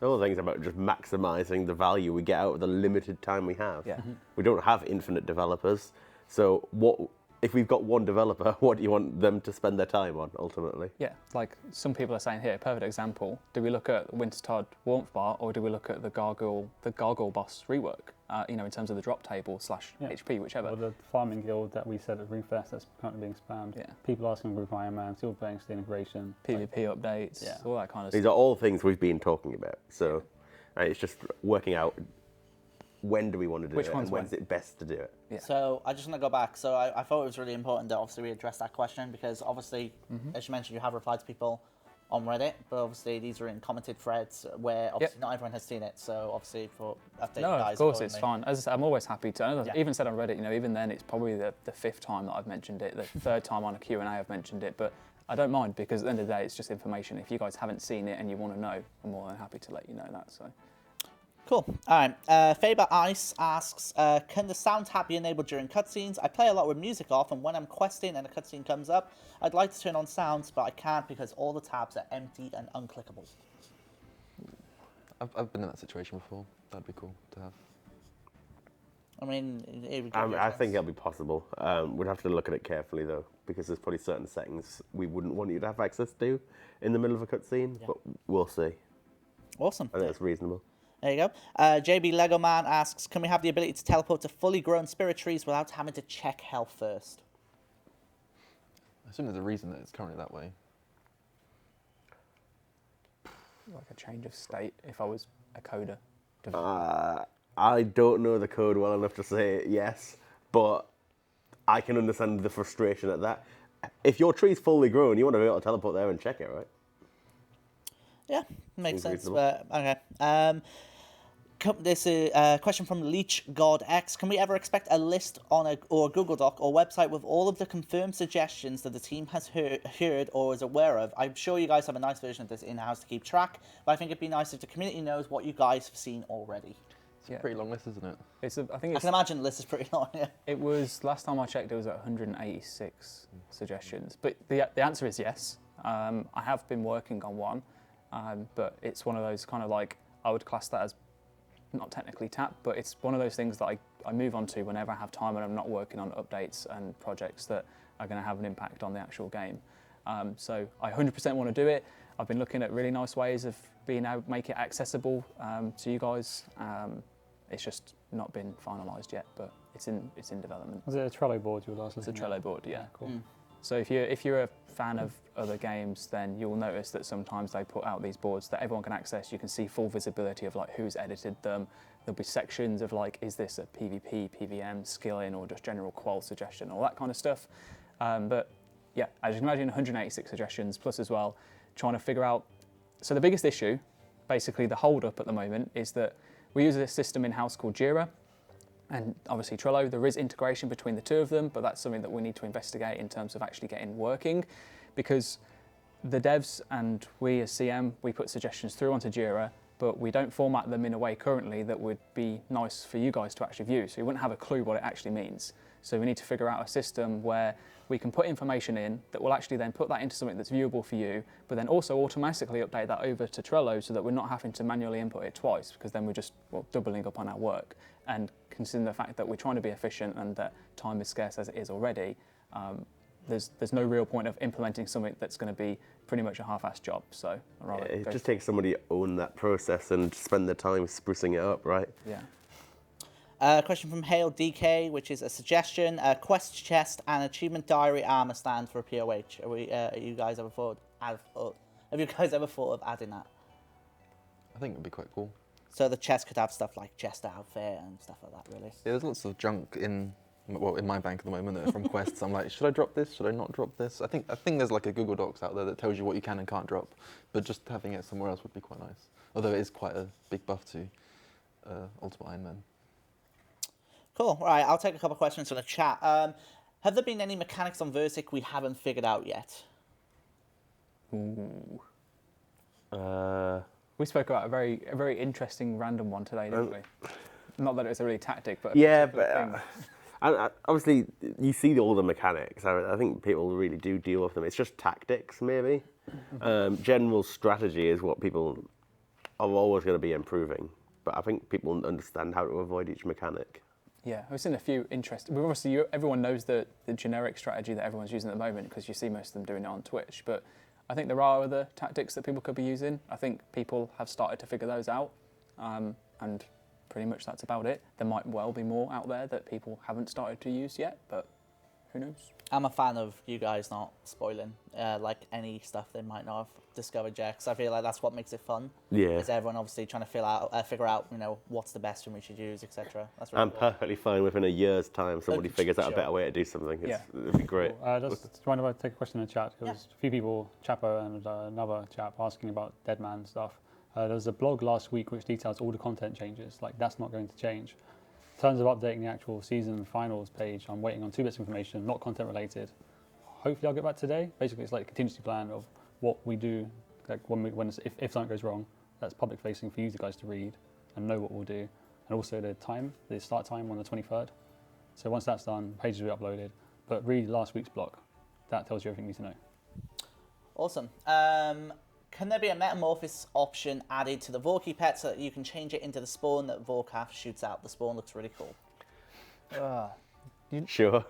The other thing's about just maximising the value we get out of the limited time we have. Yeah. We don't have infinite developers, so if we've got one developer, what do you want them to spend their time on, ultimately? Yeah, like some people are saying here, perfect example. Do we look at Winter Todd Warmth Bar, or do we look at the Gargoyle Boss rework? In terms of the drop table / HP, whichever. Or the farming guild that we said at RuneFest that's currently being spammed. Yeah. People asking Group Ironman, still playing the integration. PvP updates, all that kind of stuff. These are all things we've been talking about. So it's just working out when do we want to do it and when's it best to do it. Yeah. So I just want to go back. So I thought it was really important that obviously we address that question, because obviously, as you mentioned, you have replied to people on Reddit, but obviously these are in commented threads where obviously not everyone has seen it. So obviously for updating guys. Of course it's fine. As I said, I'm always happy to. I even said on Reddit, even then it's probably the 5th time that I've mentioned it, the 3rd time on a Q&A I've mentioned it, but I don't mind, because at the end of the day it's just information. If you guys haven't seen it and you want to know, I'm more than happy to let you know that. So. Cool. All right. Faber Ice asks, can the sound tab be enabled during cutscenes? I play a lot with music off, and when I'm questing and a cutscene comes up, I'd like to turn on sounds, but I can't because all the tabs are empty and unclickable. I've been in that situation before. That'd be cool to have. I mean, I think it'll be possible. We'd have to look at it carefully, though, because there's probably certain settings we wouldn't want you to have access to in the middle of a cutscene, but we'll see. Awesome. I think it's reasonable. There you go. JB Lego Man asks, can we have the ability to teleport to fully grown spirit trees without having to check health first? I assume there's a reason that it's currently that way. Like a change of state, if I was a coder. I don't know the code well enough to say yes, but I can understand the frustration at that. If your tree's fully grown, you want to be able to teleport there and check it, right? Yeah, makes sense. Reasonable. But okay. This is a question from Leech God X. Can we ever expect a list on a Google Doc or website with all of the confirmed suggestions that the team has heard or is aware of? I'm sure you guys have a nice version of this in-house to keep track, but I think it'd be nice if the community knows what you guys have seen already. It's a pretty long list, isn't it? I think I can imagine the list is pretty long. Yeah. It was, last time I checked, it was at 186 suggestions. But the answer is yes. I have been working on one, but it's one of those kind of like, I would class that as not technically tapped, but it's one of those things that I move on to whenever I have time and I'm not working on updates and projects that are going to have an impact on the actual game. So I 100% want to do it. I've been looking at really nice ways of being able to make it accessible to you guys. It's just not been finalised yet, but it's in development. Was it a Trello board you were last It's a Trello board, yeah. Cool. So if you're a fan of other games, then you'll notice that sometimes they put out these boards that everyone can access. You can see full visibility of like who's edited them. There'll be sections of like, is this a PvP, PvM, skilling, or just general qual suggestion, all that kind of stuff. But yeah, as you can imagine, 186 suggestions plus as well, trying to figure out. So the biggest issue, basically the hold up at the moment, is that we use a system in-house called JIRA. And obviously Trello, there is integration between the two of them, but that's something that we need to investigate in terms of actually getting working, because the devs and we as CM, we put suggestions through onto JIRA, but we don't format them in a way currently that would be nice for you guys to actually view. So you wouldn't have a clue what it actually means. So we need to figure out a system where we can put information in that will actually then put that into something that's viewable for you, but then also automatically update that over to Trello so that we're not having to manually input it twice, because then we're just doubling up on our work. And considering the fact that we're trying to be efficient and that time is scarce as it is already, there's no real point of implementing something that's going to be pretty much a half-assed job. So I'd rather it just takes somebody to own that process and spend the time sprucing it up, right? Yeah. Question from Hale DK, which is a suggestion: quest chest and achievement diary armor stand for a POH. Have you guys ever thought of adding that? I think it would be quite cool. So the chest could have stuff like chest outfit and stuff like that, really. Yeah, there's lots of junk in my bank at the moment from quests. I'm like, should I drop this? Should I not drop this? I think there's like a Google Docs out there that tells you what you can and can't drop, but just having it somewhere else would be quite nice. Although it is quite a big buff to Ultimate Ironmen. Cool. All right, I'll take a couple of questions from the chat. Have there been any mechanics on Versic we haven't figured out yet? Ooh. We spoke about a very interesting random one today, didn't we? Not that it was a really tactic, but yeah, but obviously you see all the mechanics. I think people really do deal with them. It's just tactics, maybe. General strategy is what people are always going to be improving, but I think people understand how to avoid each mechanic. Yeah, we've seen a few interesting. Obviously, everyone knows the generic strategy that everyone's using at the moment because you see most of them doing it on Twitch. But I think there are other tactics that people could be using. I think people have started to figure those out, and pretty much that's about it. There might well be more out there that people haven't started to use yet, but who knows? I'm a fan of you guys not spoiling like any stuff they might not have discovered yet, because I feel like that's what makes it fun. Yeah. Is everyone obviously trying to figure out, what's the best one we should use, etc. That's really I'm cool. perfectly fine within a year's time somebody figures out a better way to do something. It'd be great. Cool. Do you mind if I take a question in the chat? There's a few people, Chapo and another chap, asking about Deadman stuff. There was a blog last week which details all the content changes. Like, that's not going to change. In terms of updating the actual season finals page, I'm waiting on 2 bits of information, not content related. Hopefully I'll get back today. Basically, it's like a contingency plan of what we do, like if something goes wrong, that's public facing for you guys to read and know what we'll do. And also the start time on the 23rd. So once that's done, pages will be uploaded. But read last week's block. That tells you everything you need to know. Awesome. Can there be a metamorphosis option added to the Vorky pet so that you can change it into the spawn that Vorkath shoots out? The spawn looks really cool. Sure.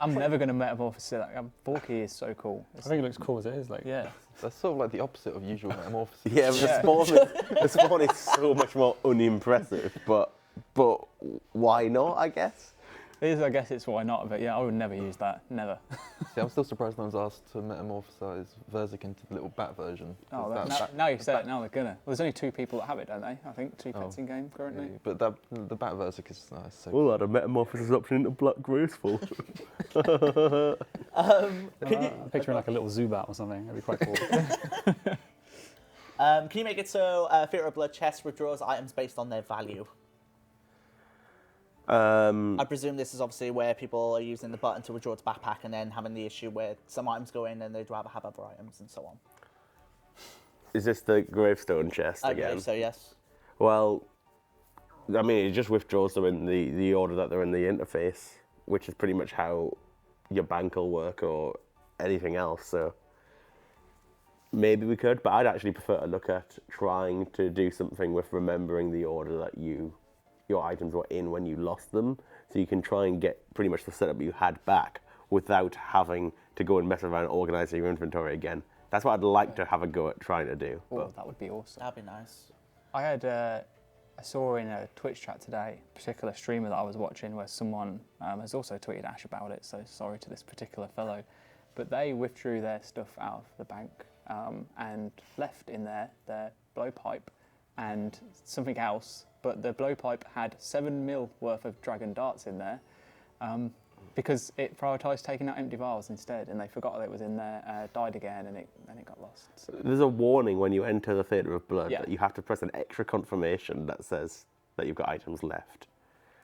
I'm never going to metamorphose it. Vorky is so cool. I think it looks cool as it is. Yeah. That's sort of like the opposite of usual metamorphosis. Yeah, the spawn is so much more unimpressive, but why not, I guess? I guess it's why not, but yeah, I would never use that. Never. See, I'm still surprised I was asked to metamorphosize Versic into the little bat version. Oh, now you say it, now they're gonna. Well, there's only 2 people that have it, don't they? I think 2 pets in game currently. Really? But the bat Versic is nice. So We'll add a metamorphosis option into Black Graceful. I'm picturing like a little Zubat or something. That'd be quite cool. Can you make it so Theatre of Blood chest withdraws items based on their value? I presume this is obviously where people are using the button to withdraw its backpack and then having the issue where some items go in and they'd rather have other items and so on. Is this the gravestone chest I again? believe so, yes. Well, I mean, it just withdraws them in the order that they're in the interface, which is pretty much how your bank will work or anything else. So maybe we could, but I'd actually prefer to look at trying to do something with remembering the order that your items were in when you lost them, so you can try and get pretty much the setup you had back without having to go and mess around and organize your inventory again. That's what I'd like to have a go at trying to do. Oh, that would be awesome. That'd be nice. I saw in a Twitch chat today, a particular streamer that I was watching, where someone has also tweeted Ash about it, so sorry to this particular fellow, but they withdrew their stuff out of the bank and left in there their blowpipe and something else, but the blowpipe had 7 mil worth of dragon darts in there because it prioritised taking out empty vials instead, and they forgot that it was in there, died again, and it got lost. So. There's a warning when you enter the Theatre of Blood Yeah. that you have to press an extra confirmation that says that you've got items left.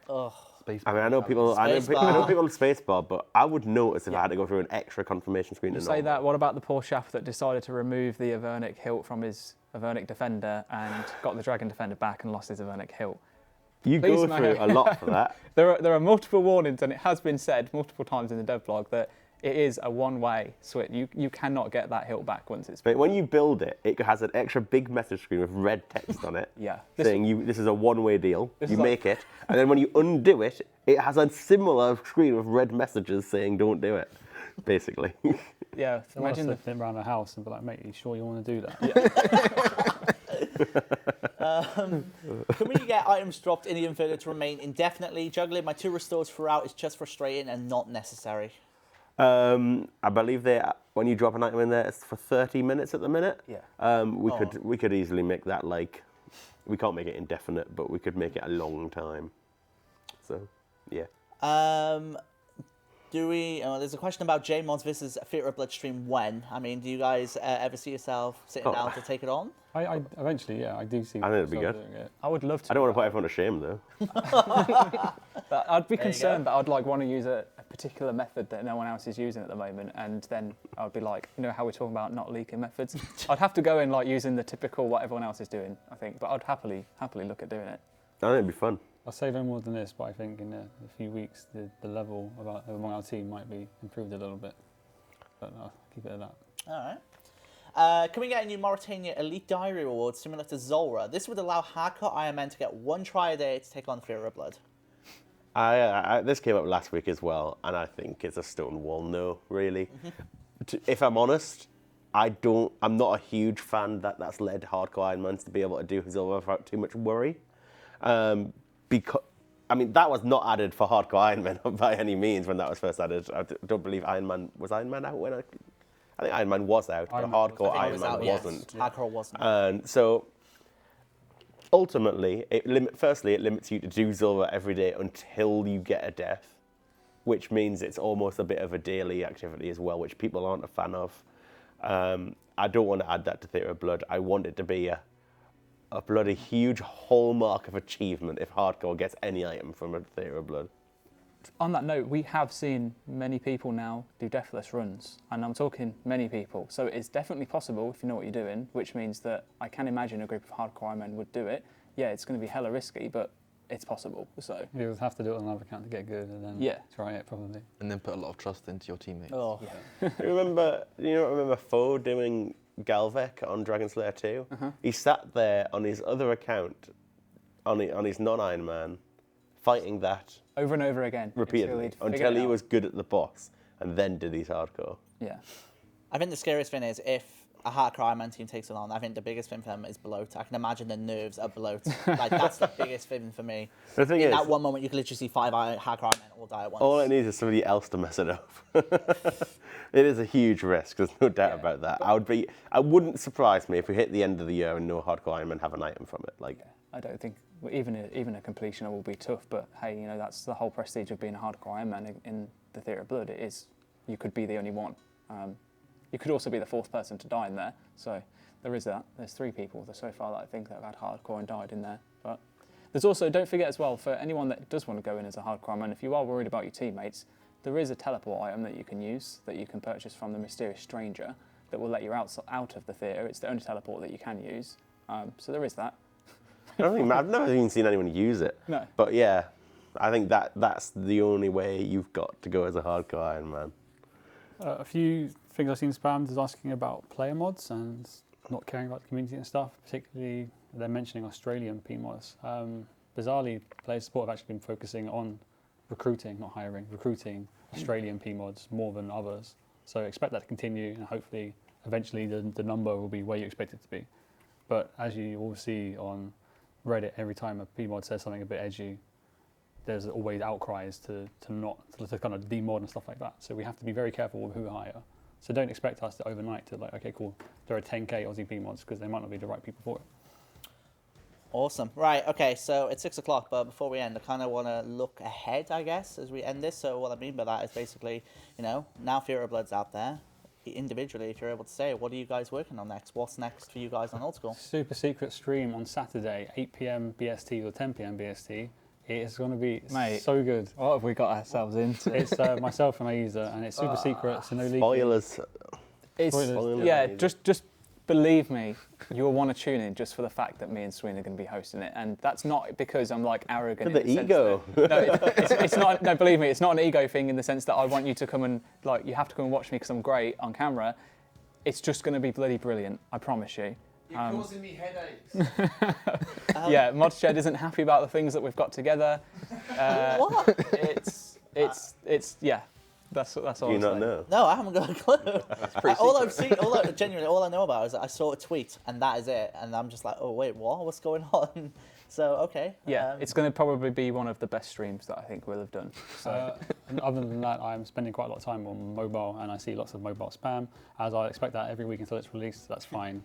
Oh, I mean, I know people on spacebar, but I would notice if I had to go through an extra confirmation screen. You say that, what about the poor shaft that decided to remove the Avernic hilt from his Avernic defender and got the dragon defender back and lost his Avernic hilt? You Please, go through a lot for that. There are multiple warnings, and it has been said multiple times in the dev blog that it is a one-way switch. You cannot get that hilt back once it's. But when you build it, it has an extra big message screen with red text on it. Yeah. Saying this is a one-way deal. You is make it, and then when you undo it, it has a similar screen with red messages saying "Don't do it," basically. Yeah. So Imagine imagine them around the house and be like, mate, are you sure you want to do that? can we get items dropped in the inverter to remain indefinitely? Juggling my 2 restores throughout is just frustrating and not necessary. I believe when you drop an item in there, it's for 30 minutes at the minute. Yeah. We could easily make that we can't make it indefinite, but we could make it a long time. So, yeah. There's a question about JMods versus Theatre of Blood stream when. I mean, do you guys ever see yourself sitting down to take it on? I eventually, yeah, I do see. I think it'd be myself good. doing it. I would love to. I don't want to put everyone to shame, though. But I'd be concerned that I'd want to use a particular method that no one else is using at the moment, and then I'd be like, how we're talking about not leaking methods. I'd have to go in using the typical what everyone else is doing, I think, but I'd happily look at doing it. I think it'd be fun. I'll say no more than this, but I think in a few weeks the level among our team might be improved a little bit. But I'll keep it at that. All right. Can we get a new Mauritania Elite Diary reward similar to Zorah? This would allow hardcore Ironmen to get 1 try a day to take on Theatre of Blood. This came up last week as well, and I think it's a Stonewall no, really. If I'm honest, I'm not a huge fan that's led hardcore Ironmans to be able to do Zorah without too much worry. Because that was not added for hardcore Ironman by any means when that was first added. I don't believe Iron Man out when I think Iron Man was out, but hardcore Iron Man wasn't. Hardcore wasn't. And so ultimately, it limits you to do Zorah every day until you get a death, which means it's almost a bit of a daily activity as well, which people aren't a fan of. I don't want to add that to Theatre of Blood. I want it to be a bloody huge hallmark of achievement if hardcore gets any item from a Theatre of Blood. On that note, we have seen many people now do Deathless runs, and I'm talking many people. So it's definitely possible if you know what you're doing, which means that I can imagine a group of hardcore men would do it. Yeah, it's going to be hella risky, but it's possible. So You would have to do it on another account to get good, and then try it probably. And then put a lot of trust into your teammates. Oh. yeah. Do you remember Foe doing Galvek on Dragon Slayer 2? He sat there on his other account, on his non-Iron Man, fighting that Over and over again. repeatedly until he was good at the boss, and then did his hardcore. Yeah. I think the scariest thing is if a hardcore Ironman team takes it on, I think the biggest thing for them is bloat. I can imagine the nerves of bloat. That's the biggest thing for me. The thing In is, that one moment, you can literally see 5 hardcore Ironmen all die at once. all it needs is somebody else to mess it up. It is a huge risk, there's no doubt about that. I wouldn't surprise me if we hit the end of the year and no hardcore Ironmen have an item from it. I don't think even a completioner will be tough, but hey, that's the whole prestige of being a hardcore Ironman in the Theatre of Blood. It is, you could be the only one. You could also be the 4th person to die in there, so there is that. There's 3 people so far that I think that have had hardcore and died in there. But there's also, don't forget as well, for anyone that does want to go in as a hardcore man, if you are worried about your teammates, there is a teleport item that you can use, that you can purchase from the mysterious stranger, that will let you out of the theatre. It's the only teleport that you can use. So there is that. I've never even seen anyone use it. No. But yeah, I think that's the only way you've got to go as a hardcore Iron Man. A few things I've seen spammed is asking about player mods and not caring about the community and stuff. Particularly, they're mentioning Australian PMods. Bizarrely, player support have actually been focusing on recruiting, not hiring, recruiting Australian PMods more than others. So expect that to continue, and hopefully, eventually, the number will be where you expect it to be. But as you all see on Reddit, every time a PMod says something a bit edgy, there's always outcries to kind of demod and stuff like that. So we have to be very careful with who we hire. So don't expect us to overnight to okay, cool, there are 10k Aussie PMods, because they might not be the right people for it. Awesome. Right, okay, so it's 6 o'clock, but before we end, I kind of want to look ahead, I guess, as we end this. So what I mean by that is basically, now Fear of Blood's out there. Individually, if you're able to say, what are you guys working on next? What's next for you guys on Old School? Super secret stream on Saturday, 8 p.m. BST or 10 p.m. BST. It's going to be so good. What have we got ourselves into? It's myself and Aiza, and it's super secret, so no leaking. Spoilers. Yeah, just believe me, you'll want to tune in just for the fact that me and Sween are going to be hosting it, and that's not because I'm like arrogant. The ego. It's not. No, believe me, it's not an ego thing in the sense that I want you to come and you have to come and watch me because I'm great on camera. It's just going to be bloody brilliant. I promise you. You're causing me headaches. Yeah, Modshed isn't happy about the things that we've got together. What? It's yeah. That's all. Do you I'm not saying. know? No, I haven't got a clue. All I've seen, genuinely, all I know about is that I saw a tweet and that is it, and I'm just like, oh wait, what? What's going on? So okay. Yeah, it's going to probably be one of the best streams that I think we'll have done. So. And other than that, I'm spending quite a lot of time on mobile, and I see lots of mobile spam. As I expect that every week until it's released, that's fine.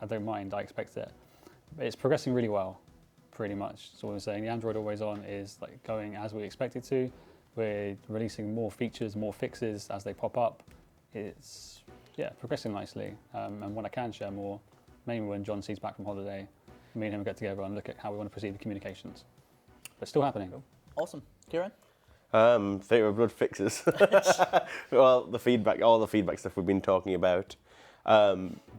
I don't mind. I expect it. It's progressing really well, pretty much. So what I'm saying, the Android Always On is going as we expect it to. We're releasing more features, more fixes as they pop up. It's progressing nicely. And when I can share more, mainly when John sees back from holiday, me and him get together and look at how we want to proceed with communications. But still happening. Awesome. Kieran? Fear of Blood fixes. Well, all the feedback stuff we've been talking about.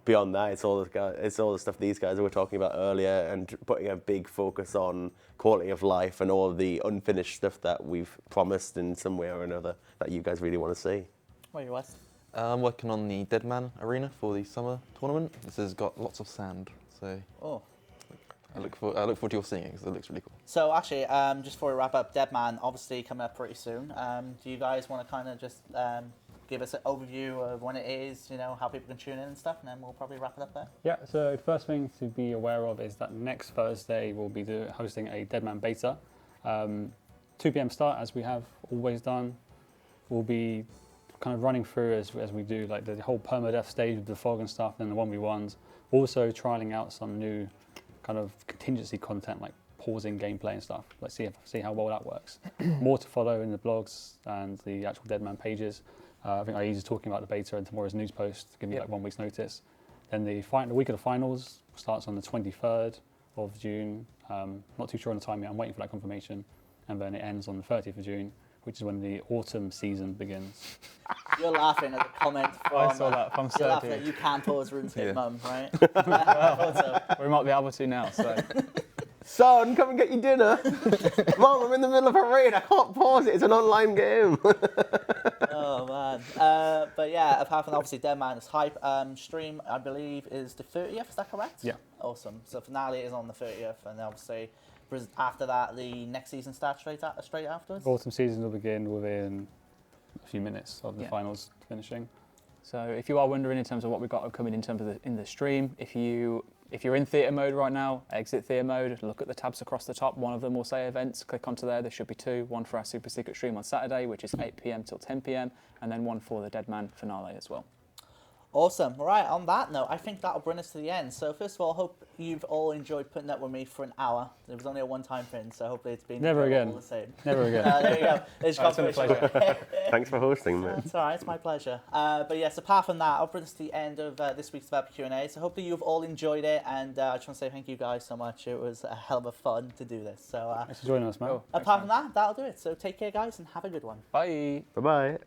Beyond that, it's all the stuff these guys were talking about earlier, and putting a big focus on quality of life and all of the unfinished stuff that we've promised in some way or another that you guys really want to see. What are you, Wes? I'm working on the Deadman arena for the summer tournament. This has got lots of sand, so I look forward to your seeing it because it looks really cool. So actually, just before we wrap up, Deadman obviously coming up pretty soon. Do you guys want to kind of just give us an overview of when it is, how people can tune in and stuff, and then we'll probably wrap it up there? Yeah, so first thing to be aware of is that next Thursday we'll be hosting a Deadman beta. 2 p.m. start, as we have always done. We'll be kind of running through as we do the whole permadeath stage with the fog and stuff, and then the 1v1s. Also trialing out some new kind of contingency content like pausing gameplay and stuff. Let's see how well that works. More to follow in the blogs and the actual Deadman pages. I think Aiza's talking about the beta and tomorrow's news post, giving you 1 week's notice. Then the week of the finals starts on the 23rd of June. Not too sure on the time yet, I'm waiting for that confirmation. And then it ends on the 30th of June, which is when the autumn season begins. You're laughing at the comment from... I saw that from You're laughing at you can't pause RuneScape, Mum, right? We might be able to now, so... Son, come and get your dinner. Mom, I'm in the middle of a raid. I can't pause it. It's an online game. Oh, man. But yeah, apart from obviously Deadman is hype, stream, I believe, is the 30th. Is that correct? Yeah. Awesome. So finale is on the 30th, and obviously after that, the next season starts straight afterwards? Autumn season will begin within a few minutes of the finals finishing. So if you are wondering in terms of what we've got coming in terms of in the stream, if you're in theatre mode right now, exit theatre mode, look at the tabs across the top. One of them will say events. Click onto there. There should be 2. One for our super secret stream on Saturday, which is 8 p.m. till 10 p.m, and then one for the Deadman finale as well. Awesome. Right, on that note, I think that'll bring us to the end. So first of all, hope you've all enjoyed putting up with me for an hour. It was only a one-time thing, so hopefully it's been Never again. all the same. Never again. There you go. It's been a pleasure. Thanks for hosting, mate. That's all right, it's my pleasure. But yes, apart from that, I'll bring us to the end of this week's Developer Q&A. So hopefully you've all enjoyed it, and I just want to say thank you guys so much. It was a hell of a fun to do this. So Thanks for joining us, man. Cool. apart from that, that'll do it. So take care, guys, and have a good one. Bye. Bye-bye.